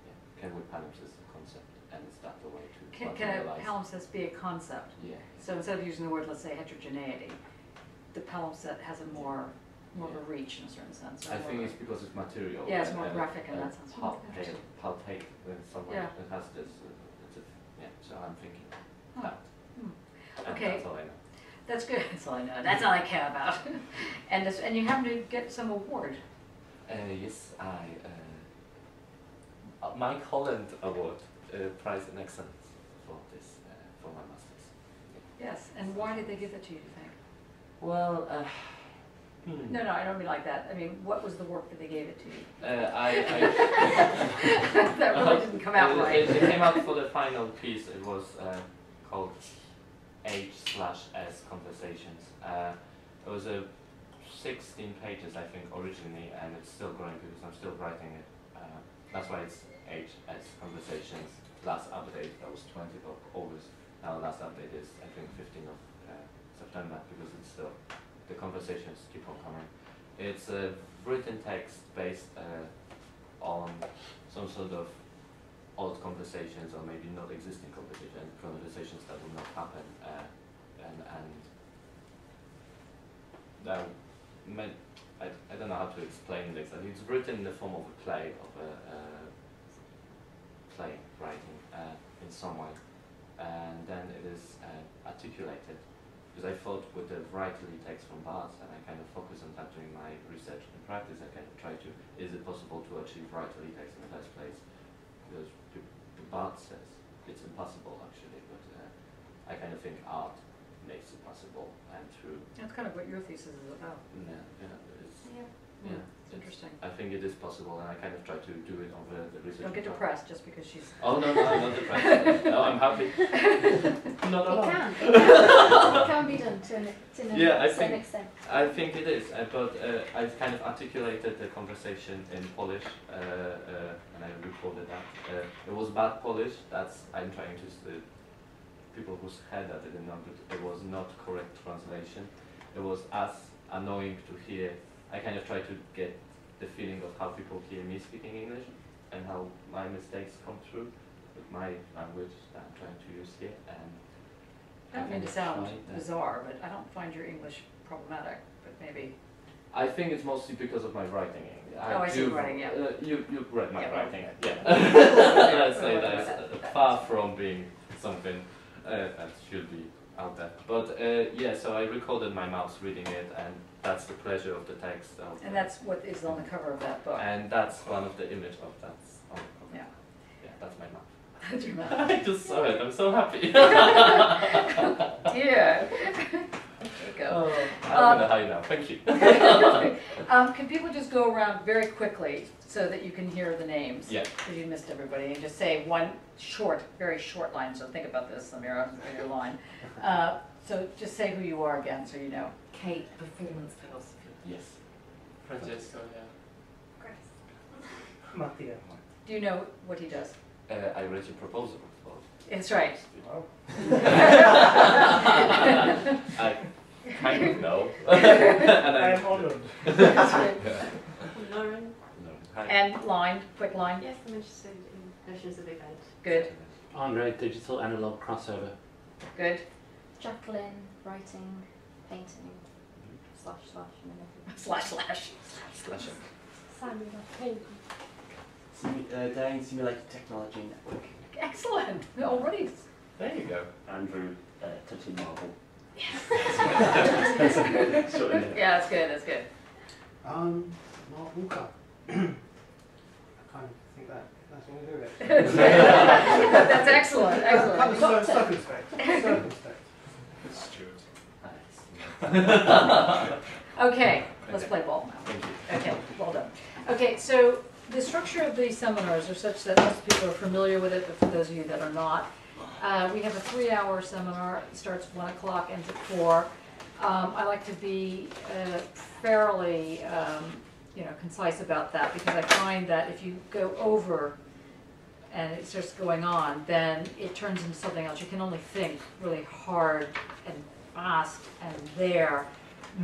Yeah. Can we palimpsest the concept, and is that the way to Can a palimpsest be a concept? Yeah. So instead of using the word, let's say, heterogeneity, the palimpsest has a more of a reach in a certain sense. I think it's because it's material. Yeah, it's more graphic in that sense. Palpate when someone has this. So I'm thinking that. Okay. That's all I know. That's good. That's all I know. That's all I care about. And you happen to get some award. Yes, Mike Holland Award, Prize in Excellence for this for my masters. Yes. And why did they give it to you? Do you think? Well. No, I don't mean like that. I mean, what was the work that they gave it to you? That really didn't come out right. It came out for the final piece. It was called H/S Conversations. It was 16 pages, I think, originally, and it's still growing because I'm still writing it. That's why it's HS Conversations. Last update, that was 20th of August. Now last update is, I think, 15th of September, because it's still, the conversations keep on coming. It's a written text based on some sort of old conversations, or maybe not existing conversations that will not happen, and that meant, I don't know how to explain this. I mean, it's written in the form of a play, of a play writing in some way, and then it is articulated. Because I thought with the writerly text from Bart, and I kind of focus on that during my research and practice, I kind of try to, is it possible to achieve writerly text in the first place? Because Bart says it's impossible actually, but I kind of think art makes it possible, and through... That's kind of what your thesis is about. Yeah, it's interesting. I think it is possible, and I kind of try to do it over the research. Don't get depressed just because she's... Oh, no, I'm not depressed. No, I'm happy. Not alone. It can be done to an extent. I think it is, but I've kind of articulated the conversation in Polish, and I recorded that. It was bad Polish, that's, I'm trying to, people who heard that didn't know that it was not correct translation. It was as annoying to hear. I kind of try to get the feeling of how people hear me speaking English, and how my mistakes come through with my language that I'm trying to use here. And I don't mean to sound bizarre, but I don't find your English problematic, but maybe... I think it's mostly because of my writing. I see writing, yeah. You've read my writing, yeah. Let's say that it's far from being something that should be out there. But yeah, so I recorded my mouse reading it, and that's the pleasure of the text. And that's what is on the cover of that book. And that's one of the image of that on the cover. Yeah. Yeah, that's my mouth. That's your mouth. I just saw it, I'm so happy. Dear. There we go. Oh, I'm gonna hide now, thank you. Can people just go around very quickly so that you can hear the names? Yeah. Because you missed everybody, and just say one short, very short line, so think about this, Samira, for your line. So just say who you are again, so you know. Kate, performance philosophy. Yes. Francesco, yeah. Grace. Mattia. Do you know what he does? I read your proposal. That's right. Wow. I kind of know. I am honored. Lauren. And line, quick line. Yes, I'm interested in notions of event. Good. Andre, digital analog crossover. Good. Jacqueline, writing, painting, // and Slashing. Samuel, painting. Dane, simulated technology network. Excellent. Already. There you go. Andrew, touching marble. Yeah, that's good. That's good. Mark Walker. I kind of think that's going to do it. That's excellent. Excellent. Circumspect. Stuart. Okay, let's play ball now. Thank you. Okay, well done. Okay, so the structure of these seminars are such that most people are familiar with it, but for those of you that are not, we have a 3-hour seminar. It starts at 1 o'clock, ends at 4. I like to be fairly concise about that, because I find that if you go over and it starts going on, then it turns into something else. You can only think really hard and fast and there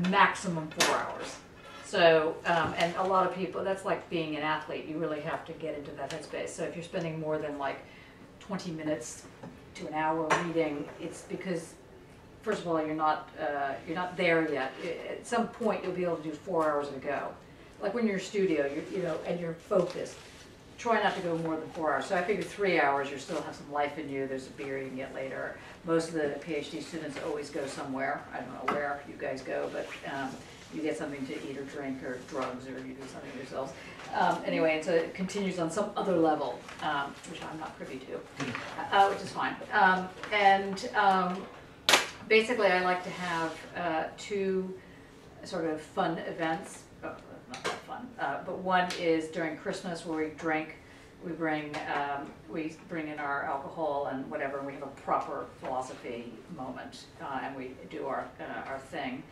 maximum 4 hours. So, and a lot of people, that's like being an athlete. You really have to get into that headspace. So if you're spending more than like 20 minutes to an hour reading, it's because, first of all, you're not there yet. At some point, you'll be able to do 4 hours at a go. Like when you're in your studio, and you're focused. Try not to go more than 4 hours. So I figured 3 hours, you still have some life in you. There's a beer you can get later. Most of the PhD students always go somewhere. I don't know where you guys go, but you get something to eat or drink or drugs, or you do something yourselves. Anyway, and so it continues on some other level, which I'm not privy to, which is fine. Basically, I like to have 2 sort of fun events. Oh, not that fun, but one is during Christmas, where we drink. We bring in our alcohol and whatever, and we have a proper philosophy moment, and we do our thing.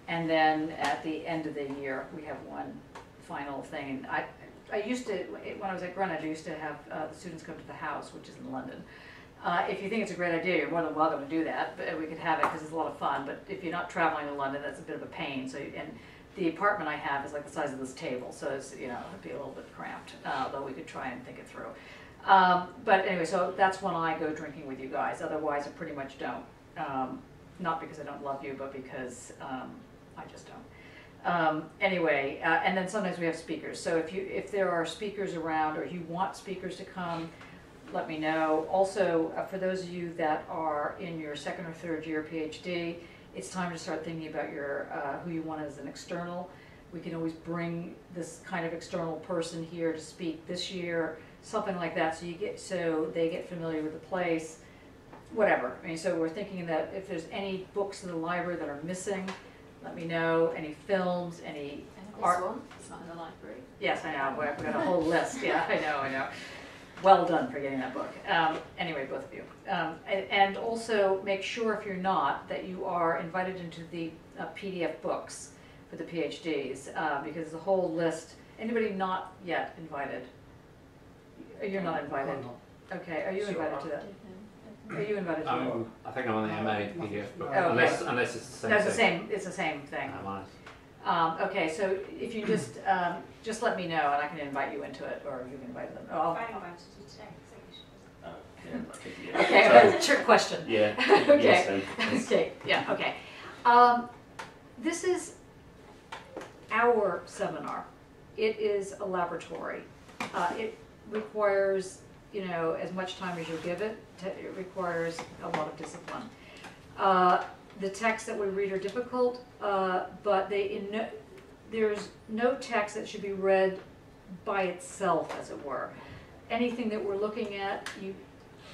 And then at the end of the year, we have one final thing. I used to, when I was at Greenwich, I used to have the students come to the house, which is in London. If you think it's a great idea, you're more than welcome to do that. But we could have it because it's a lot of fun. But if you're not traveling to London, that's a bit of a pain. So, and the apartment I have is like the size of this table, so it's, it'd be a little bit cramped. Though we could try and think it through. But anyway, so that's when I go drinking with you guys. Otherwise, I pretty much don't. Not because I don't love you, but because I just don't. Anyway, and then sometimes we have speakers. So if there are speakers around, or you want speakers to come, let me know. Also, for those of you that are in your 2nd or 3rd year PhD, it's time to start thinking about your who you want as an external. We can always bring this kind of external person here to speak this year, something like that. So they get familiar with the place, whatever. I mean, so we're thinking that if there's any books in the library that are missing, let me know. Any films, any art. One? It's not in the library. Yes, I know. We've got a whole list. Yeah, I know. Well done for getting that book. Anyway, both of you. And also make sure, if you're not, that you are invited into the PDF books for the PhDs, because there's a whole list. Anybody not yet invited? You're not invited. Okay, are you invited to that? Are you invited to that? I think I'm on the MA PDF book, Oh, okay. unless it's the same No, it's thing. the same. It's the same thing. Okay, so if you just let me know, and I can invite you into it, or you can invite them. Oh, I invited you today, so you should. okay, trick question. Yeah. Okay. Yes, then. Okay. Yeah. Okay. This is our seminar. It is a laboratory. It requires, as much time as you give it. It requires a lot of discipline. The texts that we read are difficult, but there's no text that should be read by itself, as it were. Anything that we're looking at, you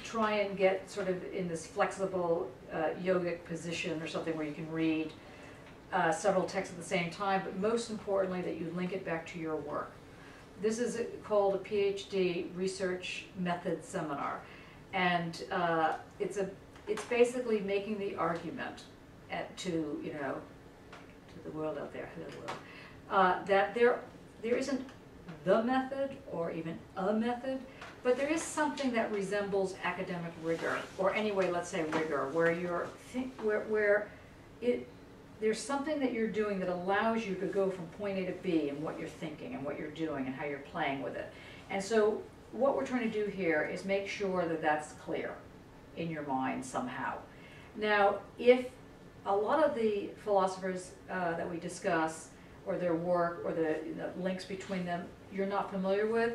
try and get sort of in this flexible yogic position or something where you can read several texts at the same time, but most importantly that you link it back to your work. This is called a PhD research method seminar, and it's basically making the argument to the world out there, hello world, that there isn't the method or even a method, but there is something that resembles academic rigor, or anyway, let's say rigor, where there's something that you're doing that allows you to go from point A to B in what you're thinking and what you're doing and how you're playing with it. And so what we're trying to do here is make sure that that's clear in your mind somehow. Now, if a lot of the philosophers that we discuss, or their work, or the links between them, you're not familiar with,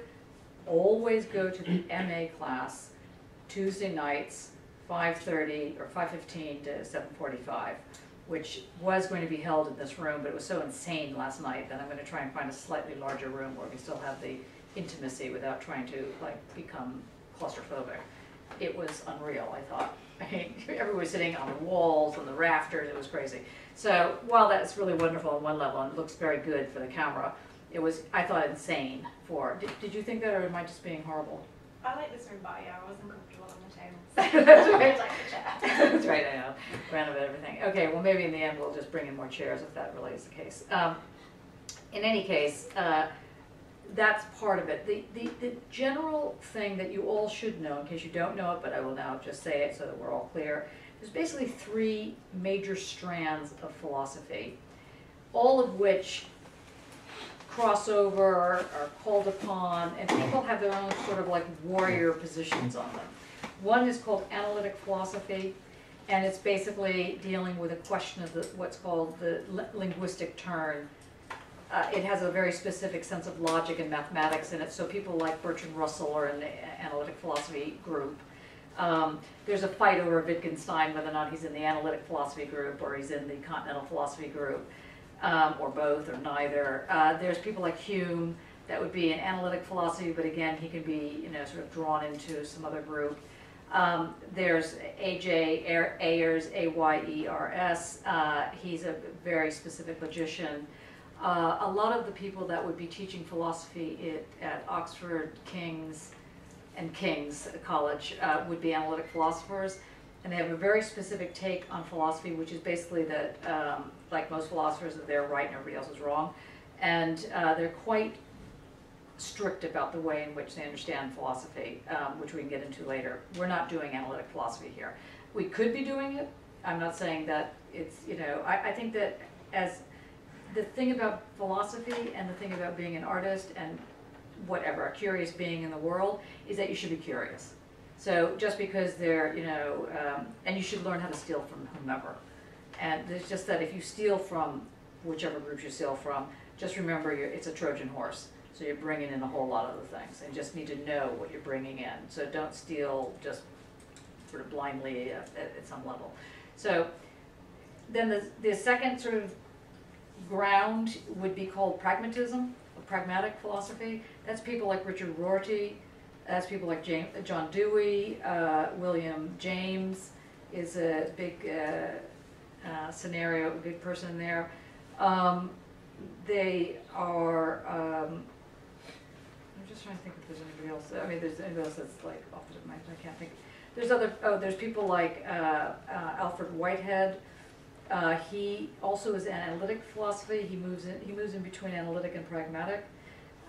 always go to the MA class Tuesday nights, 5:30 or 5:15 to 7:45, which was going to be held in this room, but it was so insane last night that I'm going to try and find a slightly larger room where we still have the intimacy without trying to become claustrophobic. It was unreal, I thought. I mean, everyone was sitting on the walls, on the rafters, it was crazy. So while that's really wonderful on one level and it looks very good for the camera, it was, I thought, insane for, did you think that, or am I just being horrible? I like this room, but yeah, I wasn't comfortable on the table. That's right. Like the chair. That's right, I know, random everything. Okay, well maybe in the end we'll just bring in more chairs if that really is the case. In any case, that's part of it. The general thing that you all should know, in case you don't know it, but I will now just say it so that we're all clear, there's basically 3 major strands of philosophy, all of which cross over, are called upon, and people have their own sort of like warrior positions on them. One is called analytic philosophy, and it's basically dealing with a question of what's called the linguistic turn. It has a very specific sense of logic and mathematics in it, so people like Bertrand Russell are in the analytic philosophy group. There's a fight over Wittgenstein, whether or not he's in the analytic philosophy group or he's in the continental philosophy group, or both or neither. There's people like Hume, that would be in analytic philosophy, but again, he can be, sort of drawn into some other group. There's A.J. Ayers, A-Y-E-R-S. He's a very specific logician. A lot of the people that would be teaching philosophy at Oxford, King's College would be analytic philosophers, and they have a very specific take on philosophy, which is basically that, like most philosophers, that they're right and everybody else is wrong, and they're quite strict about the way in which they understand philosophy, which we can get into later. We're not doing analytic philosophy here. We could be doing it. I'm not saying that it's, I think that as the thing about philosophy and the thing about being an artist and whatever, a curious being in the world, is that you should be curious. So just because they're, and you should learn how to steal from whomever. And it's just that if you steal from whichever group you steal from, just remember it's a Trojan horse. So you're bringing in a whole lot of the things, and you just need to know what you're bringing in. So don't steal just sort of blindly at some level. So then the second sort of ground would be called pragmatism, or pragmatic philosophy. That's people like Richard Rorty, that's people like John Dewey, William James is a big scenario, a big person in there. They are, I'm just trying to think if there's anybody else. I mean, there's anybody else that's like off the top of my head, I can't think. There's there's people like Alfred Whitehead. He also is analytic philosophy. He moves in between analytic and pragmatic.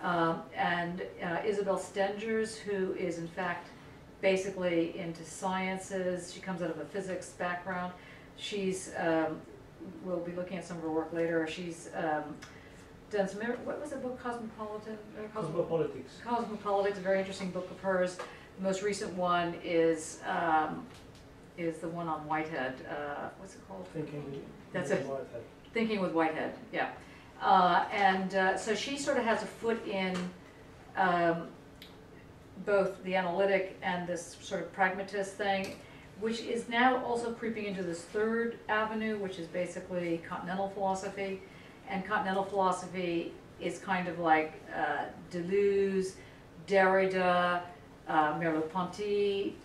And Isabel Stengers, who is in fact basically into sciences. She comes out of a physics background. She's, we'll be looking at some of her work later. She's done some, what was the book, Cosmopolitics. Cosmopolitics, a very interesting book of hers. The most recent one is the one on Whitehead. What's it called? Thinking with Whitehead, yeah. So she sort of has a foot in both the analytic and this sort of pragmatist thing, which is now also creeping into this third avenue, which is basically continental philosophy. And continental philosophy is kind of like Deleuze, Derrida, Merleau-Ponty.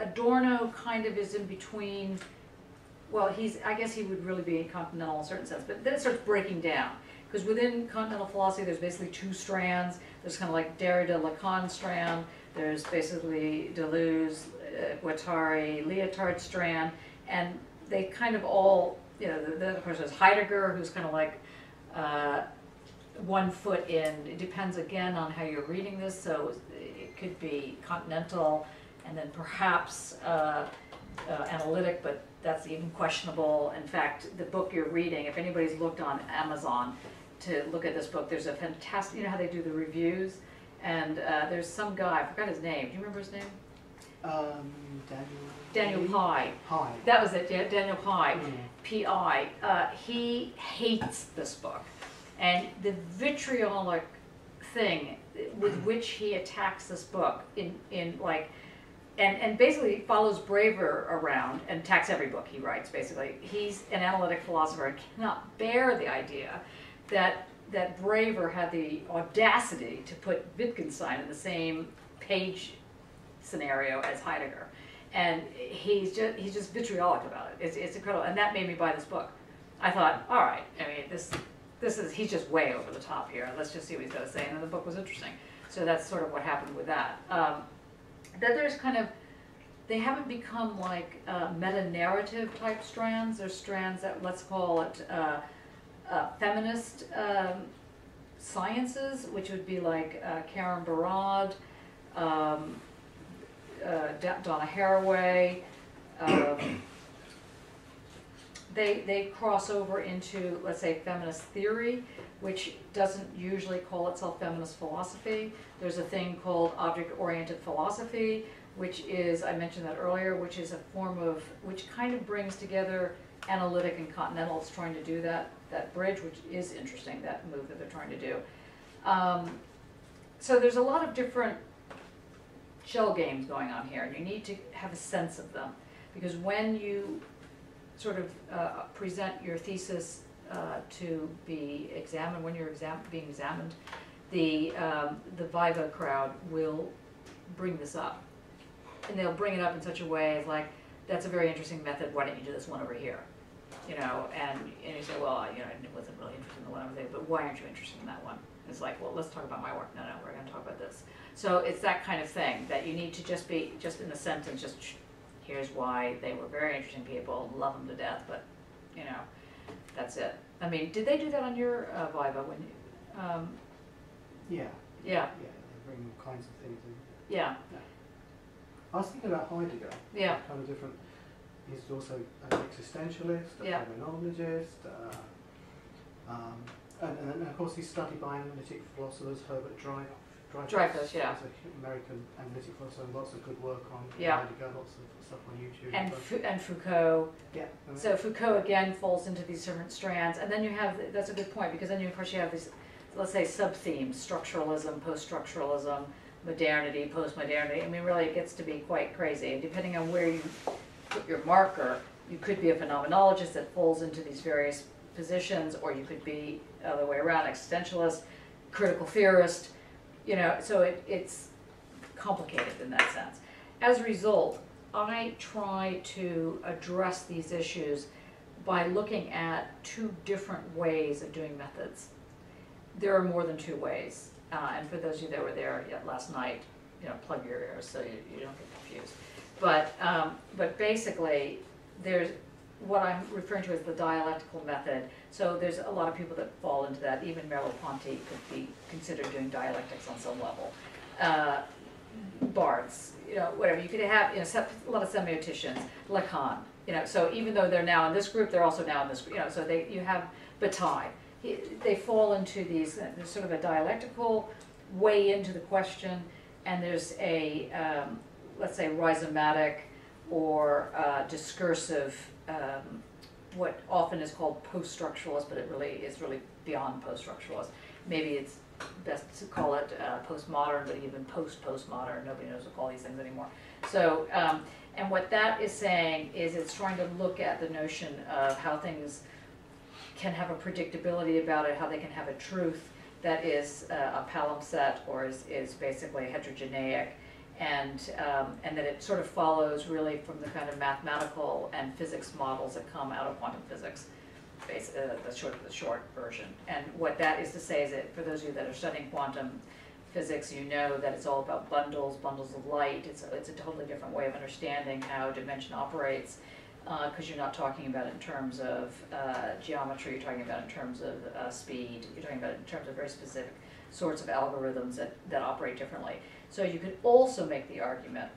Adorno kind of is in between. Well, I guess he would really be in continental in a certain sense, but then it starts breaking down. Because within continental philosophy, there's basically 2 strands. There's kind of like Derrida-Lacan strand. There's basically Deleuze, Guattari, Lyotard strand. And they kind of all, then of course there's Heidegger, who's kind of like one foot in. It depends again on how you're reading this. So it could be continental and then perhaps analytic, but that's even questionable. In fact, the book you're reading, if anybody's looked on Amazon to look at this book, there's a fantastic, you know how they do the reviews? And there's some guy, I forgot his name. Do you remember his name? Daniel Pye. That was it, yeah, Daniel Pye, P-I. He hates this book. And the vitriolic thing with which he attacks this book and basically follows Braver around and attacks every book he writes, basically. He's an analytic philosopher and cannot bear the idea that Braver had the audacity to put Wittgenstein in the same page scenario as Heidegger. And he's just vitriolic about it. It's incredible. And that made me buy this book. I thought, all right, I mean, he's just way over the top here. Let's just see what he's got to say. And then the book was interesting. So that's sort of what happened with that. Then there's kind of, they haven't become like meta-narrative type strands. There's strands that, let's call it feminist sciences, which would be like Karen Barad, Donna Haraway. They cross over into, let's say, feminist theory, which doesn't usually call itself feminist philosophy. There's a thing called object-oriented philosophy, which is, I mentioned that earlier, which is a form of, which kind of brings together analytic and continental. It's trying to do that bridge, which is interesting, that move that they're trying to do. So there's a lot of different shell games going on here, and you need to have a sense of them, because when you sort of present your thesis to be examined, when you're being examined, the Viva crowd will bring this up. And they'll bring it up in such a way as like, that's a very interesting method, why don't you do this one over here? You know, and you say, well, you know, I wasn't really interested in the one over there, but why aren't you interested in that one? It's like, well, let's talk about my work. No, we're going to talk about this. So it's that kind of thing that you need to just be, just in a sentence, just here's why they were very interesting people, love them to death, but, you know, that's it. I mean, did they do that on your Viva when you, Yeah. Yeah. Yeah, they bring all kinds of things in. Yeah. I was thinking about Heidegger. Yeah. Kind of different. He's also an existentialist, a phenomenologist, and of course he's studied by analytic philosophers, Herbert Dreyfus, yeah. He's an American analytic philosopher, and lots of good work on Yeah. Heidegger, lots of stuff on YouTube. And Foucault. Yeah. So Foucault again falls into these different strands, and then you have, that's a good point, because then you, of course you have these, let's say, sub-themes: structuralism, post-structuralism, modernity, post-modernity. I mean, really it gets to be quite crazy. And depending on where you put your marker, you could be a phenomenologist that falls into these various positions, or you could be the other way around, existentialist, critical theorist, you know, so it's complicated in that sense. As a result, I try to address these issues by looking at two different ways of doing methods. There are more than two ways. And for those of you that were there last night, you know, plug your ears so you don't get confused. But basically, there's what I'm referring to as the dialectical method. So there's a lot of people that fall into that. Even Merleau-Ponty could be considered doing dialectics on some level. Barthes, you know, whatever. You could have, you know, a lot of semioticians, Lacan, you know. So even though they're now in this group, they're also now in this group. You know, so you have Bataille. They fall into these, there's sort of a dialectical way into the question, and there's a, let's say, rhizomatic or discursive, what often is called post-structuralist, but it really is really beyond post-structuralist. Maybe it's best to call it postmodern, but even post-postmodern, nobody knows what to call these things anymore. So, and what that is saying is it's trying to look at the notion of how things can have a predictability about it, how they can have a truth that is a palimpsest or is basically heterogeneic, and that it sort of follows really from the kind of mathematical and physics models that come out of quantum physics, the short version. And what that is to say is that for those of you that are studying quantum physics, you know that it's all about bundles of light. It's a totally different way of understanding how dimension operates. Because you're not talking about it in terms of geometry, you're talking about it in terms of speed, you're talking about it in terms of very specific sorts of algorithms that operate differently. So you could also make the argument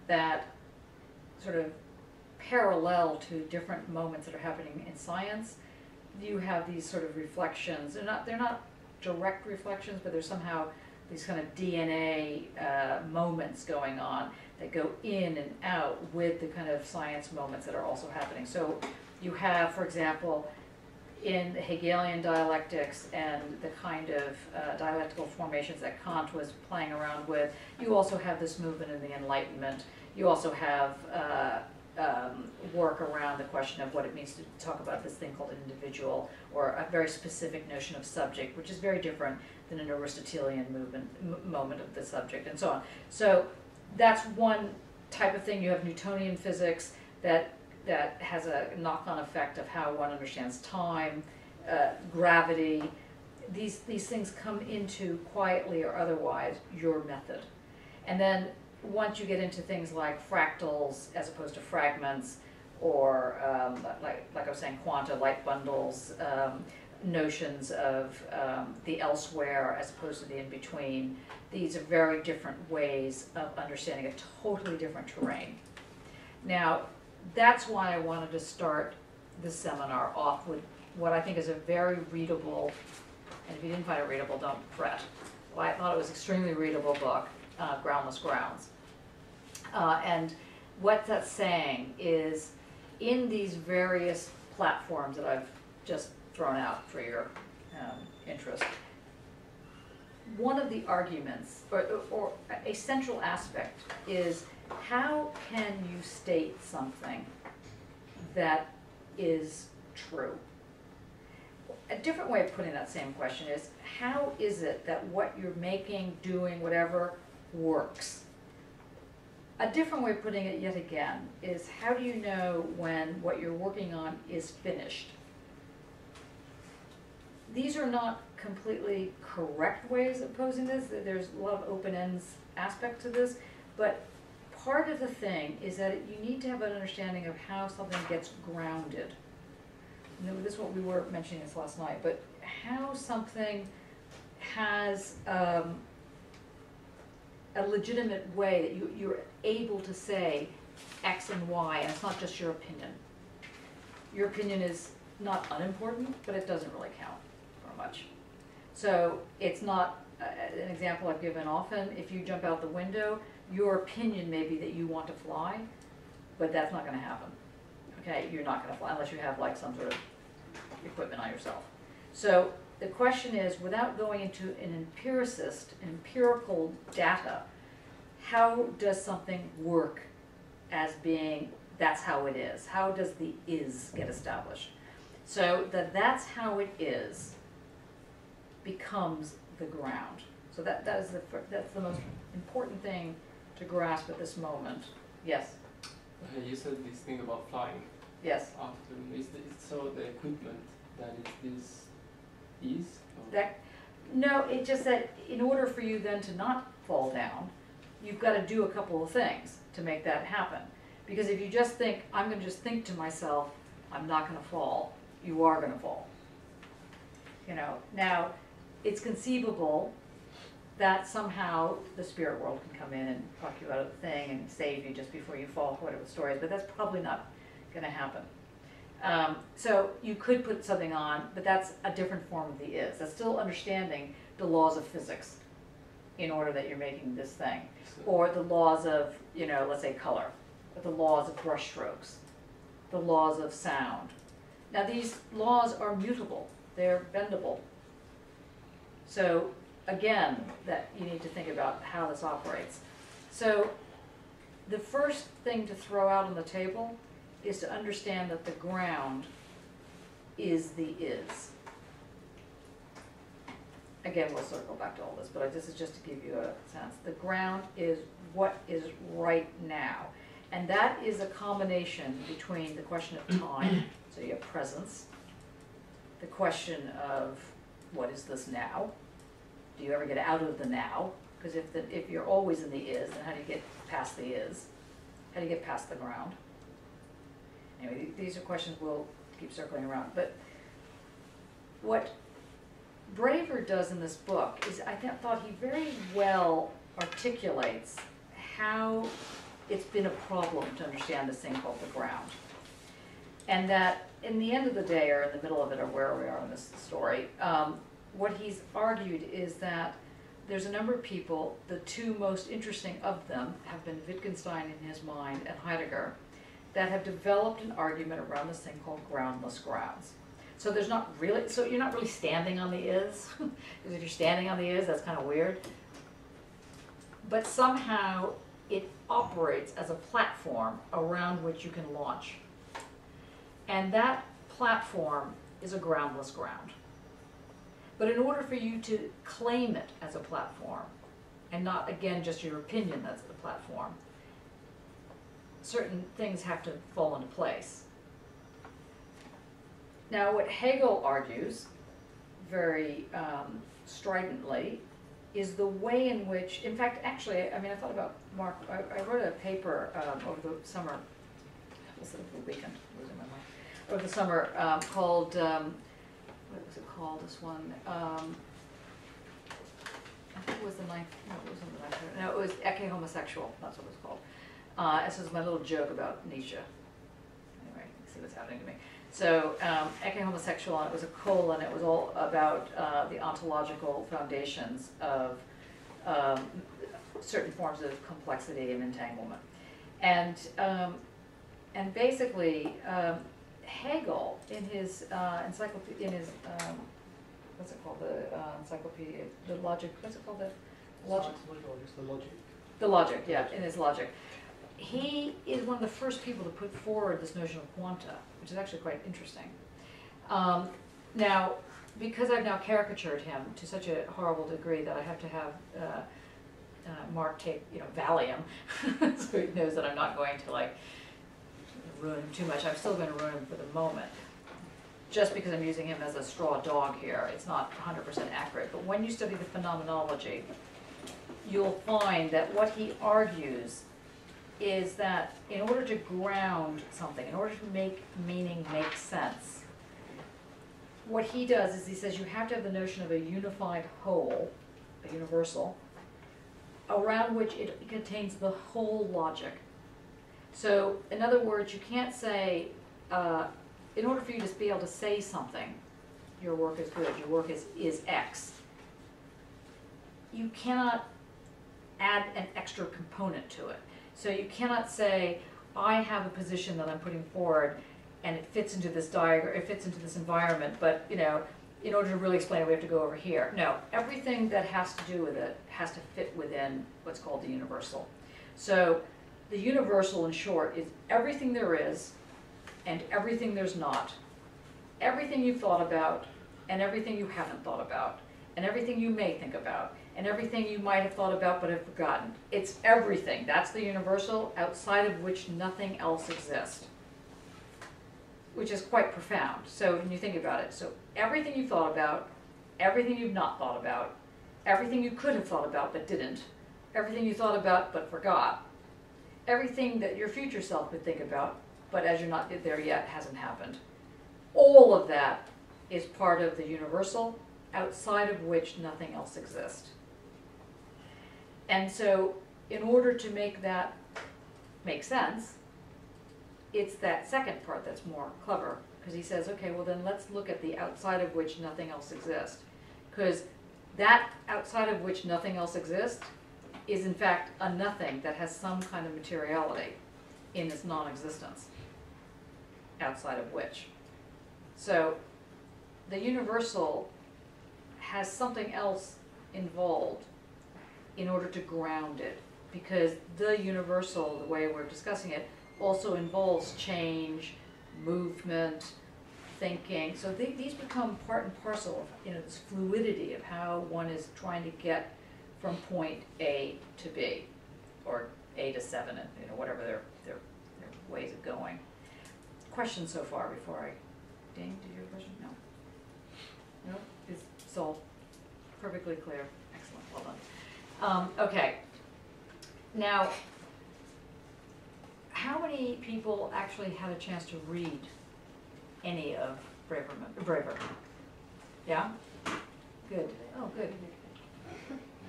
that sort of parallel to different moments that are happening in science, you have these sort of reflections. They're not direct reflections, but there's somehow these kind of DNA moments going on that go in and out with the kind of science moments that are also happening. So you have, for example, in the Hegelian dialectics and the kind of dialectical formations that Kant was playing around with, you also have this movement in the Enlightenment. You also have work around the question of what it means to talk about this thing called an individual, or a very specific notion of subject, which is very different than an Aristotelian moment of the subject, and so on. So that's one type of thing. You have Newtonian physics that has a knock-on effect of how one understands time, gravity, these things come into quietly or otherwise your method. And then once you get into things like fractals as opposed to fragments, or like I was saying, quanta, light bundles, notions of the elsewhere as opposed to the in-between, these are very different ways of understanding a totally different terrain. Now, that's why I wanted to start this seminar off with what I think is a very readable, and if you didn't find it readable, don't fret. Well, I thought it was an extremely readable book, Groundless Grounds. And what that's saying is, in these various platforms that I've just thrown out for your interest, one of the arguments, or a central aspect, is how can you state something that is true? A different way of putting that same question is, how is it that what you're making, doing, whatever, works? A different way of putting it yet again is, how do you know when what you're working on is finished? These are not completely correct ways of posing this. There's a lot of open ends aspect to this, but part of the thing is that you need to have an understanding of how something gets grounded. You know, this is what we were mentioning this last night, but how something has a legitimate way that you're able to say X and Y, and it's not just your opinion. Your opinion is not unimportant, but it doesn't really count for much. So it's not, an example I've given often, if you jump out the window, your opinion may be that you want to fly, but that's not going to happen. Okay, you're not going to fly unless you have like some sort of equipment on yourself. So the question is, without going into an empiricist, empirical data, how does something work as being, that's how it is? How does the is get established? So that's how it is becomes the ground. So that's the most important thing to grasp at this moment. Yes? You said this thing about flying. Yes. After, is so the equipment that this is? No, it's just that in order for you then to not fall down, you've got to do a couple of things to make that happen. Because if you just think, I'm going to just think to myself, I'm not going to fall, you are going to fall. You know, now, it's conceivable that somehow the spirit world can come in and talk you out of the thing and save you just before you fall, whatever the story is, but that's probably not going to happen. So you could put something on, but that's a different form of the is. That's still understanding the laws of physics in order that you're making this thing. Or the laws of, you know, let's say color, or the laws of brush strokes, the laws of sound. Now these laws are mutable, they're bendable. So again, that you need to think about how this operates. So the first thing to throw out on the table is to understand that the ground is the is. Again, we'll circle back to all this, but this is just to give you a sense. The ground is what is right now. And that is a combination between the question of time, so you have presence, the question of what is this now? Do you ever get out of the now? Because if you're always in the is, then how do you get past the is? How do you get past the ground? Anyway, these are questions we'll keep circling around. But what Braver does in this book is, I thought he very well articulates how it's been a problem to understand this thing called the ground. And that in the end of the day, or in the middle of it, or where we are in this story, what he's argued is that there's a number of people, the two most interesting of them have been Wittgenstein in his mind and Heidegger, that have developed an argument around this thing called groundless grounds. So there's not really, so you're not really standing on the is, because if you're standing on the is, that's kind of weird. But somehow it operates as a platform around which you can launch. And that platform is a groundless ground. But in order for you to claim it as a platform, and not, again, just your opinion that's the platform, certain things have to fall into place. Now, what Hegel argues very stridently is the way in which, in fact, actually, I mean, I thought about Mark, I wrote a paper over the summer, was it the weekend, losing my mind, over the summer called, what was it called, this one? I think it was the ninth, no, it wasn't the ninth, no, it was Ecce Homosexual, that's what it was called. This was my little joke about Nietzsche. Anyway, see what's happening to me. So, Ecce Homosexual, it was a colon, it was all about the ontological foundations of certain forms of complexity and entanglement. And basically, Hegel, in his encyclopedia, in his, what's it called, the encyclopedia, the logic, what's it called, the logic? The logic. The logic, yeah, in his logic. He is one of the first people to put forward this notion of quanta, which is actually quite interesting. Now, because I've now caricatured him to such a horrible degree that I have to have Mark take, Valium, so he knows that I'm not going to like ruin him too much. I'm still going to ruin him for the moment, just because I'm using him as a straw dog here. It's not 100% accurate, but when you study the phenomenology, you'll find that what he argues is that in order to ground something, in order to make meaning make sense, what he does is he says you have to have the notion of a unified whole, a universal, around which it contains the whole logic. So, in other words, you can't say, in order for you to be able to say something, your work is good, your work is X, you cannot add an extra component to it. So you cannot say, I have a position that I'm putting forward and it fits into this diagram, it fits into this environment, but in order to really explain it, we have to go over here. No, everything that has to do with it has to fit within what's called the universal. So the universal, in short, is everything there is and everything there's not. Everything you've thought about and everything you haven't thought about and everything you may think about and everything you might have thought about but have forgotten. It's everything. That's the universal, outside of which nothing else exists, which is quite profound. So when you think about it, so everything you thought about, everything you've not thought about, everything you could have thought about but didn't, everything you thought about but forgot, everything that your future self could think about, but as you're not there yet, hasn't happened. All of that is part of the universal, outside of which nothing else exists. And so, in order to make that make sense, it's that second part that's more clever, because he says, okay, well then let's look at the outside of which nothing else exists. Because that outside of which nothing else exists is in fact a nothing that has some kind of materiality in its non-existence, outside of which. So, the universal has something else involved in order to ground it, because the universal, the way we're discussing it, also involves change, movement, thinking. So these become part and parcel of this fluidity of how one is trying to get from point A to B, or A to 7, and whatever their ways of going. Questions so far before I ding? Did you have a question? No. No? It's all perfectly clear. Excellent. Well done. Okay. Now, how many people actually had a chance to read any of Braver? Yeah? Good. Oh, good.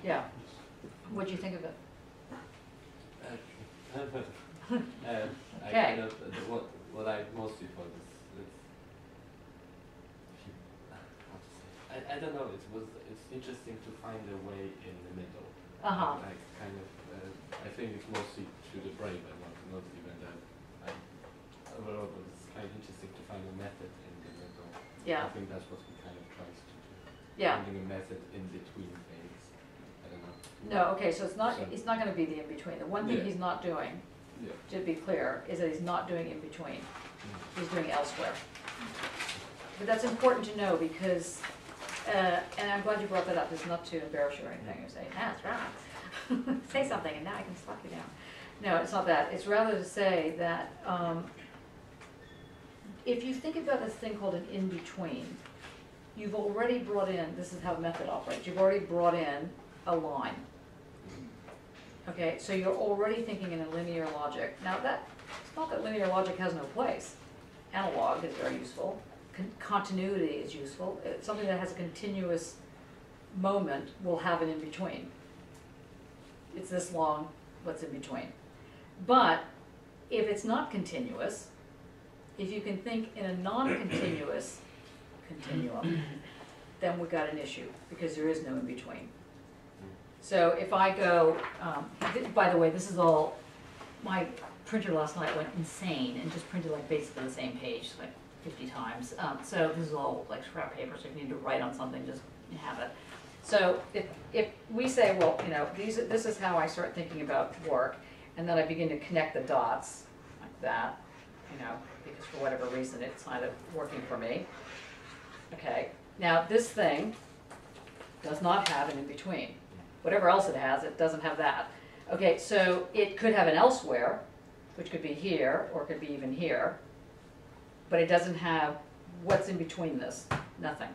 Yeah. What do you think of it? I kind of, what I mostly thought is I don't know, it's interesting to find a way in the middle. Like kind of, I think it's mostly through the brain, but not even that. Overall, but it's kind of interesting to find a method in the middle. Yeah. I think that's what he kind of tries to do. Yeah. Finding a method in between things. I don't know. No, okay, so it's not going to be the in-between. The one thing he's not doing, to be clear, is that he's not doing in-between. He's doing elsewhere. But that's important to know because, and I'm glad you brought that up, it's not to embarrass you or anything. You say, that's wrong. Say something and now I can slap you down. No, it's not that. It's rather to say that if you think about this thing called an in-between, you've already brought in, this is how method operates, you've already brought in a line. Okay, so you're already thinking in a linear logic. Now it's not that linear logic has no place. Analog is very useful. Continuity is useful. Something that has a continuous moment will have an in-between. It's this long, what's in between. But if it's not continuous, if you can think in a non-continuous continuum, then we've got an issue, because there is no in-between. So if I go, by the way, this is all, my printer last night went insane and just printed like basically the same page like 50 times. So this is all like scrap paper, so if you need to write on something, just have it. So if we say, well, you know, this is how I start thinking about work, and then I begin to connect the dots like that, you know, because for whatever reason it's kind of working for me. Okay, now this thing does not have an in-between. Whatever else it has, it doesn't have that. Okay, so it could have an elsewhere, which could be here, or it could be even here, but it doesn't have what's in between this, nothing.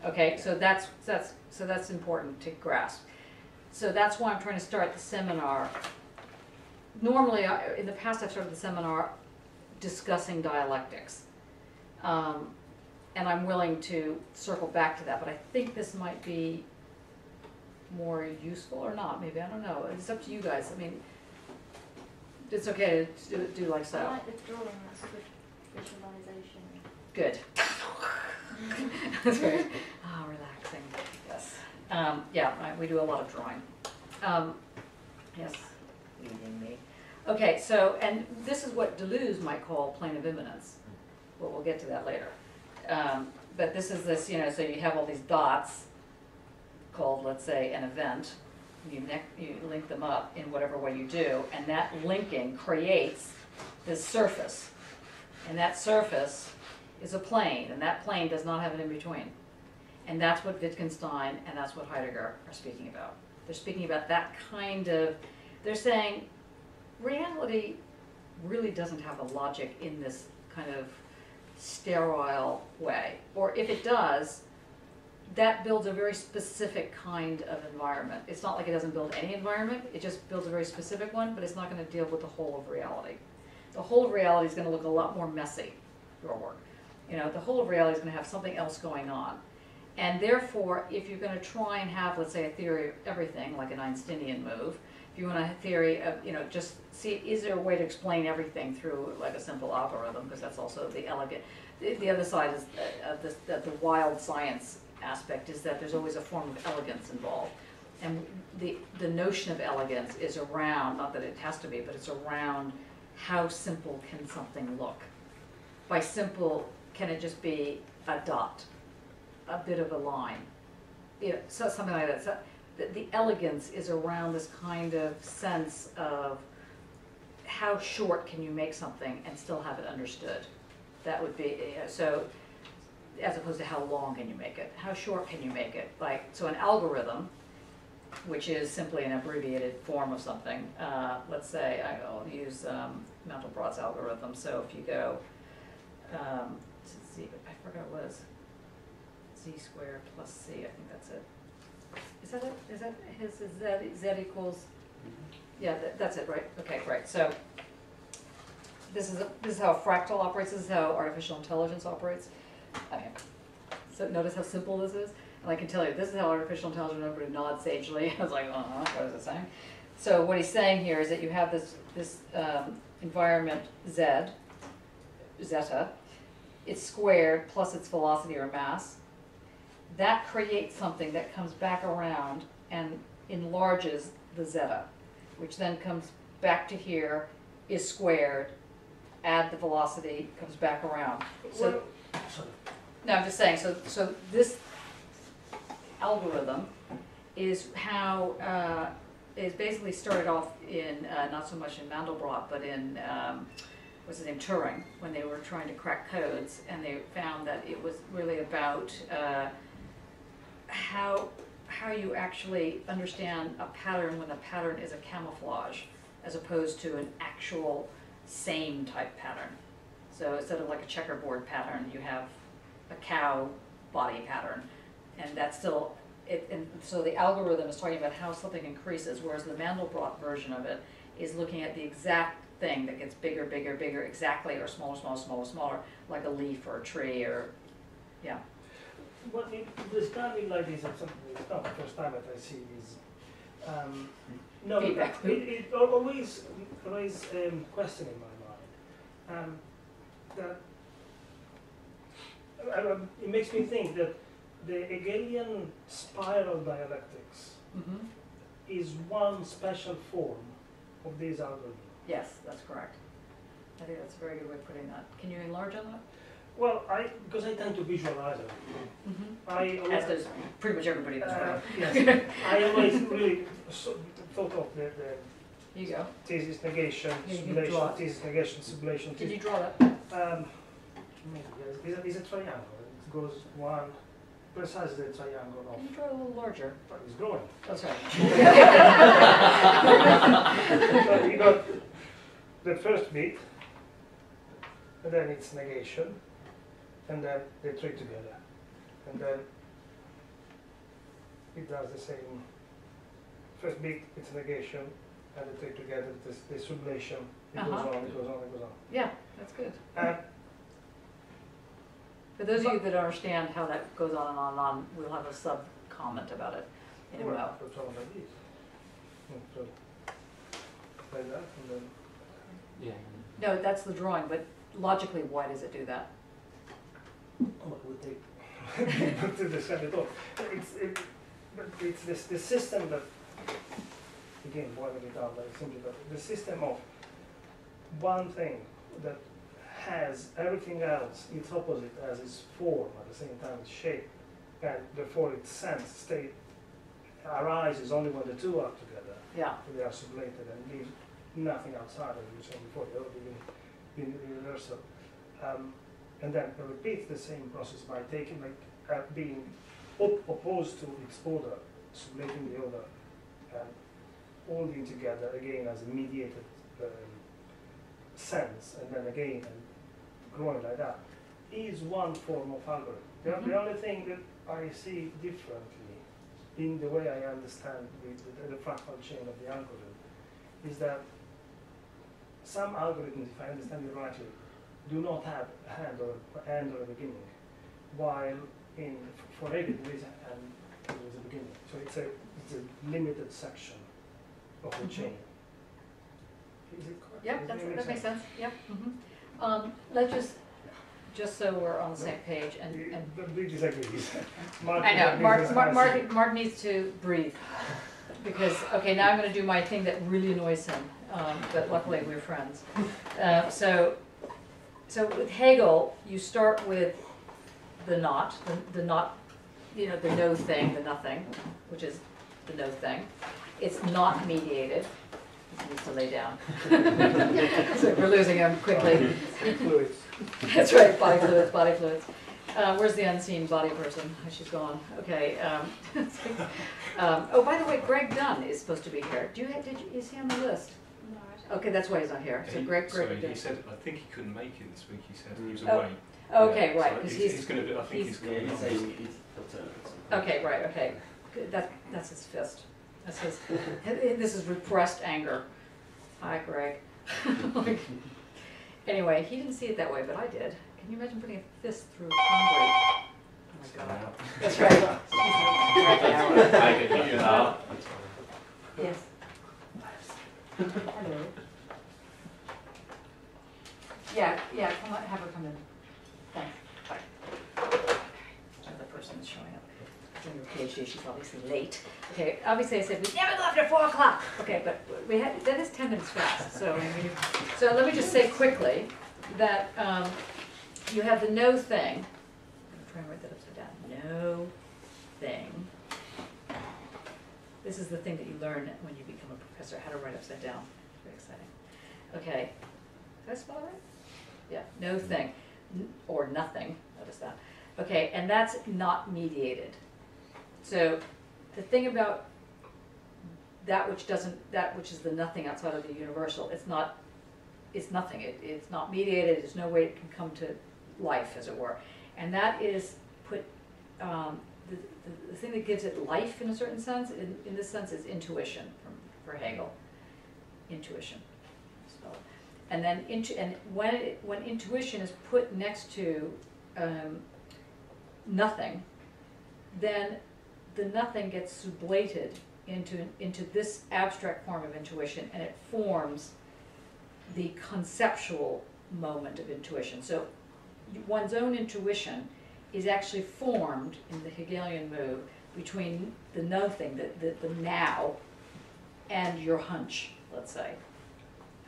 Okay, so that's important to grasp. So that's why I'm trying to start the seminar. Normally, in the past I've started the seminar discussing dialectics. And I'm willing to circle back to that, but I think this might be more useful or not, maybe, I don't know. It's up to you guys. I mean, it's okay to do like so. I like the drawing, that's good visualization. Good. That's great. Ah, relaxing, yes. Yeah, we do a lot of drawing. Yes, leading me. Okay, so, and this is what Deleuze might call plane of immanence. Well, we'll get to that later. But this is this, you know, so you have all these dots called, let's say, an event. You link them up in whatever way you do, and that linking creates this surface. And that surface is a plane, and that plane does not have an in-between. And that's what Wittgenstein and that's what Heidegger are speaking about. They're speaking about that kind of, they're saying reality really doesn't have a logic in this kind of sterile way. Or if it does, that builds a very specific kind of environment. It's not like it doesn't build any environment, it just builds a very specific one, but it's not going to deal with the whole of reality. The whole of reality is going to look a lot more messy, your work. You know, the whole of reality is going to have something else going on. And therefore, if you're going to try and have, let's say, a theory of everything, like an Einsteinian move, if you want a theory of, you know, just see, is there a way to explain everything through like a simple algorithm, because that's also the elegant. The other side is the wild science aspect is that there's always a form of elegance involved. And the notion of elegance is around, not that it has to be, but it's around how simple can something look. By simple, can it just be a dot, a bit of a line, you know, so something like that. So the elegance is around this kind of sense of how short can you make something and still have it understood. That would be, so as opposed to how long can you make it, how short can you make it. Like, so an algorithm, which is simply an abbreviated form of something, let's say I'll use Mandelbrot's algorithm. So if you go, Z, I forgot what it was, Z squared plus C, I think that's it. Is that it? Is that his, Z equals, yeah, that's it, right? Okay, great. So this is how a fractal operates, this is how artificial intelligence operates. Okay, so notice how simple this is? And I can tell you, this is how artificial intelligence, everybody nods sagely. I was like, what is it saying? So what he's saying here is that you have this environment Z, zeta, it's squared plus its velocity or mass. That creates something that comes back around and enlarges the zeta, which then comes back to here, is squared, add the velocity, comes back around. So, no, I'm just saying, so this algorithm is how, is basically started off in, not so much in Mandelbrot, but in, what's his name, Turing, when they were trying to crack codes, and they found that it was really about how you actually understand a pattern when the pattern is a camouflage, as opposed to an actual same type pattern. So instead of like a checkerboard pattern, you have a cow body pattern. And that's still, and so the algorithm is talking about how something increases, whereas the Mandelbrot version of it is looking at the exact thing that gets bigger, bigger, bigger, exactly, or smaller, smaller, smaller, smaller, like a leaf or a tree or, yeah. What describing like this, it's not the first time that I see this. No, Feedback. it always question in my mind. It makes me think that the Hegelian spiral dialectics is one special form of this algorithm. Yes, that's correct. I think that's a very good way of putting that. Can you enlarge on that? Well, because I tend to visualize it. As does pretty much everybody that's right. Yes. I always really thought of the Here you go. thesis negation, Yeah, you can sublation, draw it. thesis negation, sublation. Can you draw that? Maybe, yes. Is a triangle. It goes one, precisely the triangle of. Can you draw it a little larger? But it's growing. Oh, sorry. So you got the first bit, and then it's negation, and then they three together, and then it does the same. First bit, it's negation, and the three together, the sublation. It goes on, it goes on, it goes on. Yeah, that's good. For those of you that understand how that goes on and on and on, we'll have a sub-comment about it in a moment. Well, it's all like this. So, like that, and then. Yeah. No, that's the drawing, but logically, why does it do that? What would they to describe it all? It's the system that, again, boiling it down very simply, but the system of one thing that has everything else, its opposite as its form, at the same time its shape, and therefore its sense, state, arises only when the two are together. Yeah. They are sublated and leave nothing outside, as you said before, they will be universal. And then it repeats the same process by taking, being opposed to its order, sublating the order, and holding together again as a mediated sense, and then again, and growing like that, is one form of algorithm. The only thing that I see differently in the way I understand the fractal chain of the algorithm is that some algorithms, if I understand it rightly, do not have a end or a beginning, while for Hegel there is a beginning. So it's a limited section of the chain. Is it correct? Yep, that makes sense. Yep. Let's just so we're on the same page, and I know Mark needs to breathe because now I'm going to do my thing that really annoys him, but luckily we're friends. So with Hegel, you start with the not, the not, the no thing, the nothing, which is the no thing. It's not mediated. He needs to lay down. So we're losing him quickly. Fluids. That's right, body fluids, body fluids. Where's the unseen body person? Oh, she's gone. Okay. Oh, by the way, Greg Dunn is supposed to be here. Is he on the list? No, I don't. Okay, that's why he's not here. So Greg Sorry, Dunn. he said, I think he couldn't make it this week. He said he was Oh, away. okay, Yeah, right, so 'cause he's going to be, I think he's going to be on. Okay, right, okay. Good, that's his fist. That's his, this is repressed anger. Hi, Greg. Anyway, he didn't see it that way, but I did. Can you imagine putting a fist through concrete? Oh my God. That's right. I can hear you now. Yes. Hello. Yeah, come on, have her come in. Thanks. Bye. Another person is showing up. Doing her PhD, she's obviously late. Okay, obviously I said we never go after 4 o'clock. Okay, but that is 10 minutes fast. So let me just say quickly that you have the no thing. I'm trying to write that upside down. No thing. This is the thing that you learn when you become a professor, how to write upside down. Very exciting. Okay, did I spell it right? Yeah, no thing, or nothing, notice that. Okay, and that's not mediated. So the thing about that which is the nothing outside of the universal, it's it's nothing. It's not mediated. There's no way it can come to life, as it were. And that is put, the thing that gives it life in a certain sense, in this sense, is intuition for Hegel. Intuition. So, and then when intuition is put next to nothing, then the nothing gets sublated into this abstract form of intuition, and it forms the conceptual moment of intuition. So one's own intuition is actually formed in the Hegelian move between the nothing, the now, and your hunch, let's say.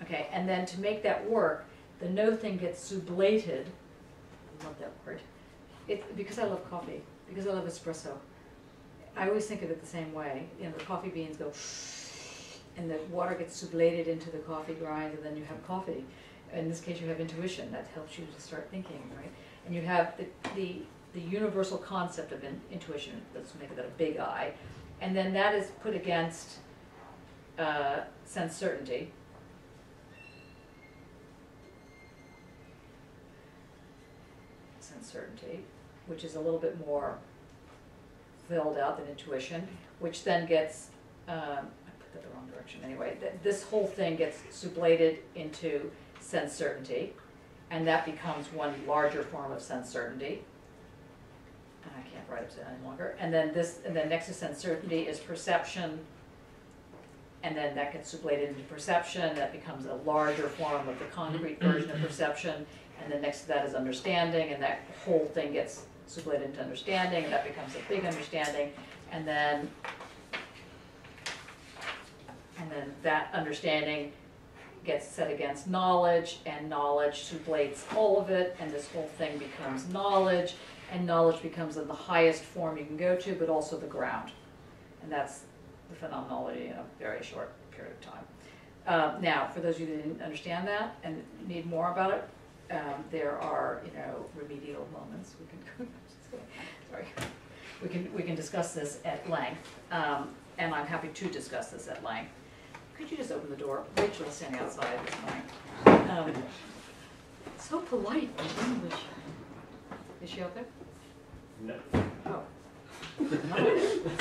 Okay, and then to make that work, the no thing gets sublated. I love that word. Because I love coffee, because I love espresso. I always think of it the same way. You know, the coffee beans go, and the water gets sublated into the coffee grind, and then you have coffee. In this case, you have intuition that helps you to start thinking, right? And you have the universal concept of intuition. Let's make that a big I, and then that is put against sense certainty. Sense certainty, which is a little bit more filled out than intuition, which then gets, I put that the wrong direction anyway, this whole thing gets sublated into sense certainty, and that becomes one larger form of sense certainty. And I can't write it any longer. And then next to sense certainty is perception, and then that gets sublated into perception. That becomes a larger form of the concrete version of perception, and then next to that is understanding, and that whole thing gets sublated into understanding, and that becomes a big understanding, and then that understanding gets set against knowledge, and knowledge sublates all of it, and this whole thing becomes knowledge, and knowledge becomes in the highest form you can go to, but also the ground. And that's the phenomenology in a very short period of time. Now, for those of you that didn't understand that and need more about it, there are, remedial moments. We can discuss this at length, and I'm happy to discuss this at length. Could you just open the door? Rachel is standing outside this morning. So polite in English. Is she out there? No. Oh.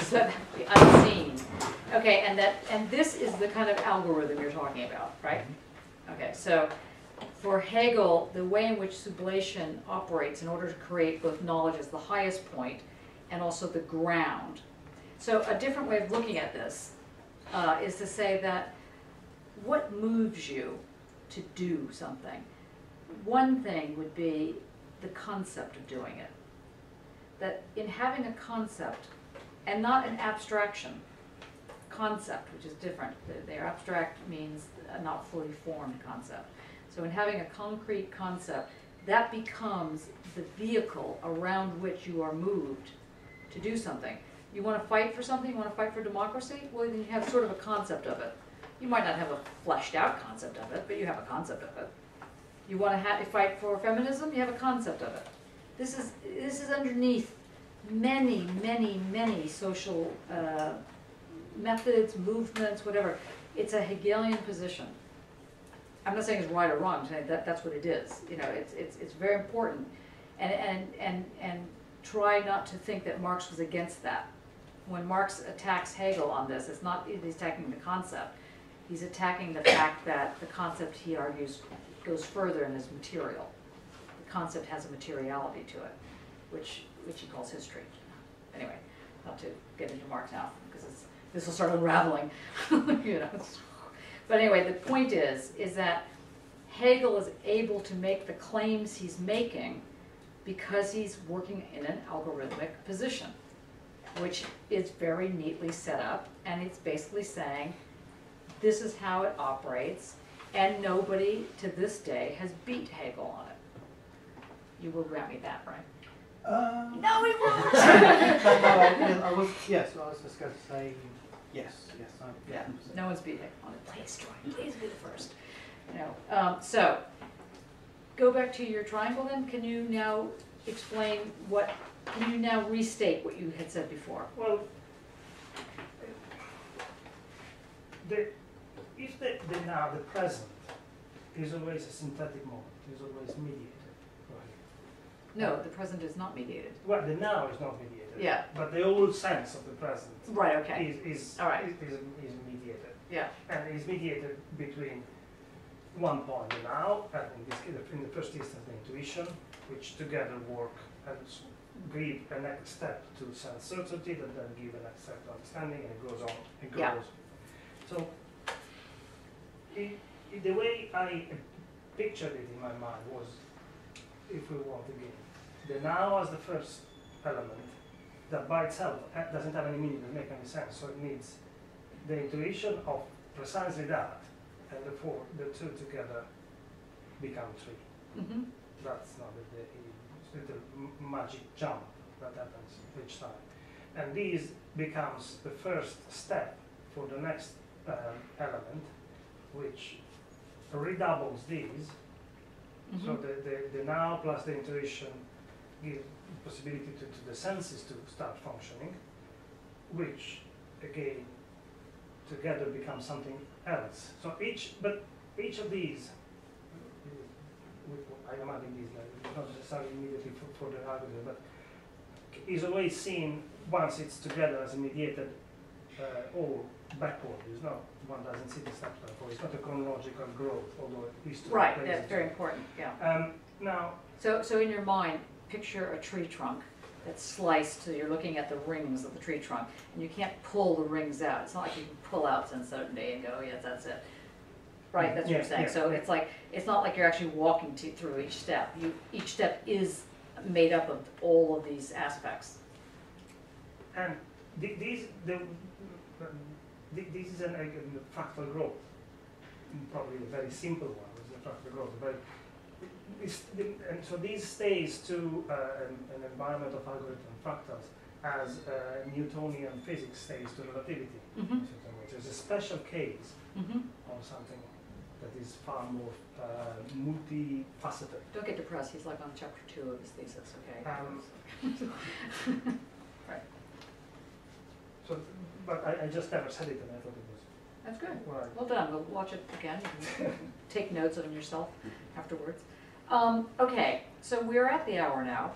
So unseen. Okay, and this is the kind of algorithm you're talking about, right? Okay, so for Hegel, the way in which sublation operates in order to create both knowledge as the highest point and also the ground. So a different way of looking at this is to say that what moves you to do something? One thing would be the concept of doing it. That in having a concept, and not an abstraction, concept, which is different. Their abstract means a not fully formed concept. So in having a concrete concept, that becomes the vehicle around which you are moved to do something. You want to fight for something? You want to fight for democracy? Well, then you have sort of a concept of it. You might not have a fleshed out concept of it, but you have a concept of it. You want to fight for feminism? You have a concept of it. This is underneath many, many, many social methods, movements, whatever. It's a Hegelian position. I'm not saying it's right or wrong. I'm saying that's what it is. It's very important, and try not to think that Marx was against that. When Marx attacks Hegel on this, it's not he's attacking the concept. He's attacking the fact that the concept, he argues, goes further and is material. The concept has a materiality to it, which he calls history. Anyway, not to get into Marx now, because this will start unraveling. But anyway, the point is that Hegel is able to make the claims he's making because he's working in an algorithmic position, which is very neatly set up, and it's basically saying, this is how it operates, and nobody to this day has beat Hegel on it. You will grant me that, right? No, he won't! I was just going to say yes. Yeah, no one's beat Hegel on it. Please try, please be the first. So, go back to your triangle then. Can you now explain can you now restate what you had said before? Well, if the present is always a synthetic moment, is always mediated. No, the present is not mediated. Well, the now is not mediated. Yeah. But the old sense of the present Right, okay. is All right. is mediated. Yeah. And is mediated between one point, the now, and in the first instance, the intuition, which together work and give a next step to sense certainty, that then give a next step to understanding, and it goes on, it grows. Yeah. So, the way I pictured it in my mind was, if we want again, the now as the first element, that by itself doesn't have any meaning, doesn't make any sense, so it needs the intuition of precisely that, and therefore the two together become three. Mm-hmm. That's not the magic jump that happens each time. And this becomes the first step for the next element, which redoubles these. Mm-hmm. So the now plus the intuition give possibility to the senses to start functioning, which again together becomes something else. So each of these, I imagine these, not necessarily immediately for the algorithm, but is always seen once it's together as a mediated or backward. It's not, one doesn't see the steps before. It's not a chronological growth, although history Right, plays that's into very it. important, yeah. Now, So in your mind, picture a tree trunk that's sliced, so you're looking at the rings of the tree trunk, and you can't pull the rings out. It's not like you can pull out uncertainty and go, oh, yes, that's it. Right, that's what you're saying. Yeah. So it's not like you're actually walking through each step. Each step is made up of all of these aspects. and this is a fractal growth, probably a very simple one. It's a fractal growth, but and so this stays to an environment of algorithm fractals as Newtonian physics stays to relativity. Mm-hmm. In certain ways. There's a special case Mm-hmm. of something that is far more multifaceted. Don't get depressed. He's like on chapter 2 of his thesis, okay? Right. So, but I just never said it, and I thought it was. That's good. Right. Well done. We'll watch it again. You can take notes of them yourself afterwards. Okay, so we're at the hour now,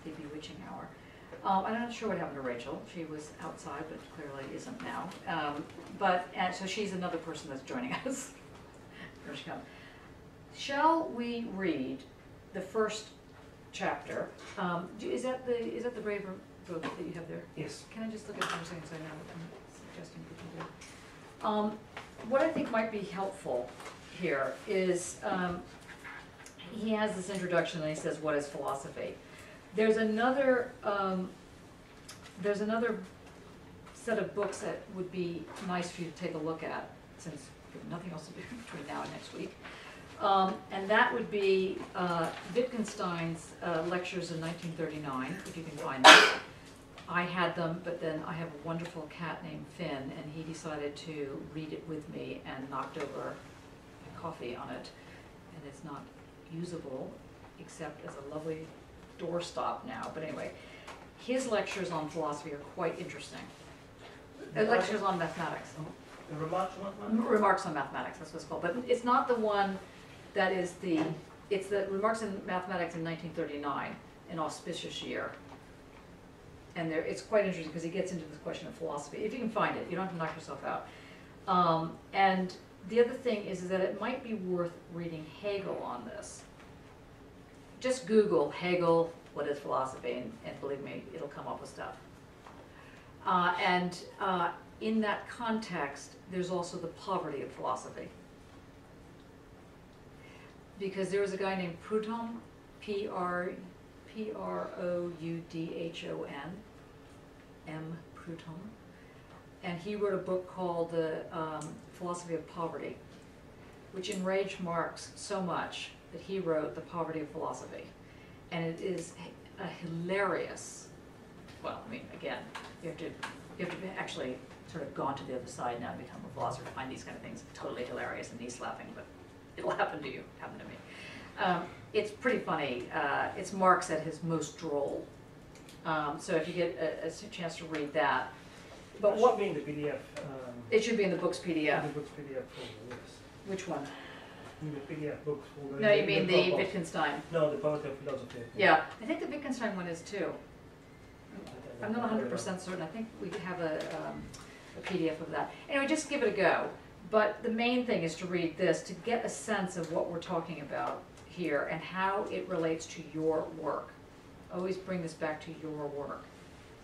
the bewitching hour. I'm not sure what happened to Rachel. She was outside, but clearly isn't now. So she's another person that's joining us. Here she comes. Shall we read the first chapter? Is that the Braver book that you have there? Yes. Can I just look at what I'm saying so I know what I'm suggesting people do? What I think might be helpful here is he has this introduction and he says, "What is philosophy?" There's another set of books that would be nice for you to take a look at, since you have nothing else to do between now and next week. And that would be Wittgenstein's lectures in 1939, if you can find them. I had them, but then I have a wonderful cat named Finn, and he decided to read it with me and knocked over my coffee on it. And it's not usable, except as a lovely doorstop now. But anyway, his lectures on philosophy are quite interesting. Lectures on mathematics. Remarks on mathematics? Remarks on mathematics, that's what it's called. But it's not the one that is it's the Remarks on Mathematics in 1939, an auspicious year. And it's quite interesting because he gets into this question of philosophy. If you can find it, you don't have to knock yourself out. And the other thing is that it might be worth reading Hegel on this. Just Google Hegel, what is philosophy, and believe me, it'll come up with stuff. In that context, there's also the poverty of philosophy. Because there was a guy named Proudhon, Proudhon, M. Proudhon, and he wrote a book called The Philosophy of Poverty, which enraged Marx so much that he wrote The Poverty of Philosophy. And it is a hilarious, well, I mean, again, you have to actually sort of gone to the other side now and become a philosopher to find these kind of things totally hilarious and knee-slapping, but it'll happen to you, happen to me. It's pretty funny. It's Marx at his most droll. So if you get a chance to read that. But what should be in the PDF? It should be in the book's PDF. The book's PDF folder, yes. Which one? the PDF books for the... No, you mean the Dropbox. Wittgenstein? No, the poetry of philosophy. Yeah, I think the Wittgenstein one is too. I'm not 100% certain. I think we have a PDF of that. Anyway, just give it a go. But the main thing is to read this to get a sense of what we're talking about here and how it relates to your work. Always bring this back to your work,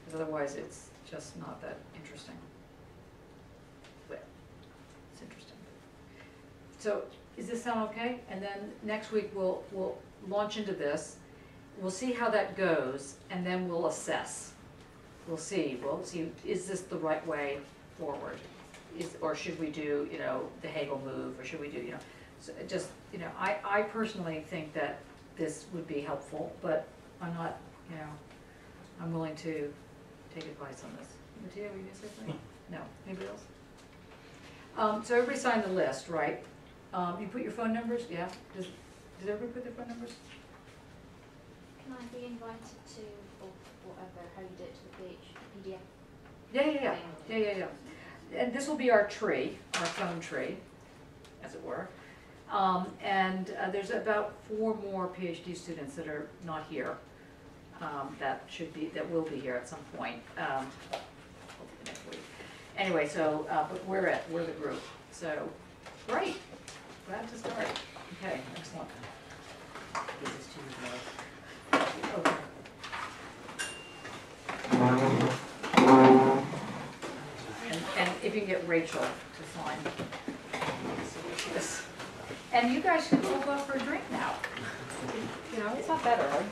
because otherwise it's just not that interesting. But it's interesting. So, does this sound okay? And then next week we'll launch into this. We'll see how that goes, and then we'll assess. We'll see, is this the right way forward? Or should we do, you know, the Hegel move, or should we do, you know, so just, you know, I personally think that this would be helpful, but I'm not, you know, I'm willing to take advice on this. Mattia, were you gonna say something? No, anybody else? So everybody signed the list, right? You put your phone numbers, yeah? Did everybody put their phone numbers? Can I be invited to, or whatever, how you do it, to the PDF? Yeah. And this will be our tree, our phone tree, as it were. And there's about 4 more PhD students that are not here. That will be here at some point. Hopefully next week. Anyway, so but we're the group. So great. Glad to start. Okay, excellent. Give this to you guys. Okay. And if you can get Rachel to sign. This. And you guys can all go for a drink now. You know, it's not better, right?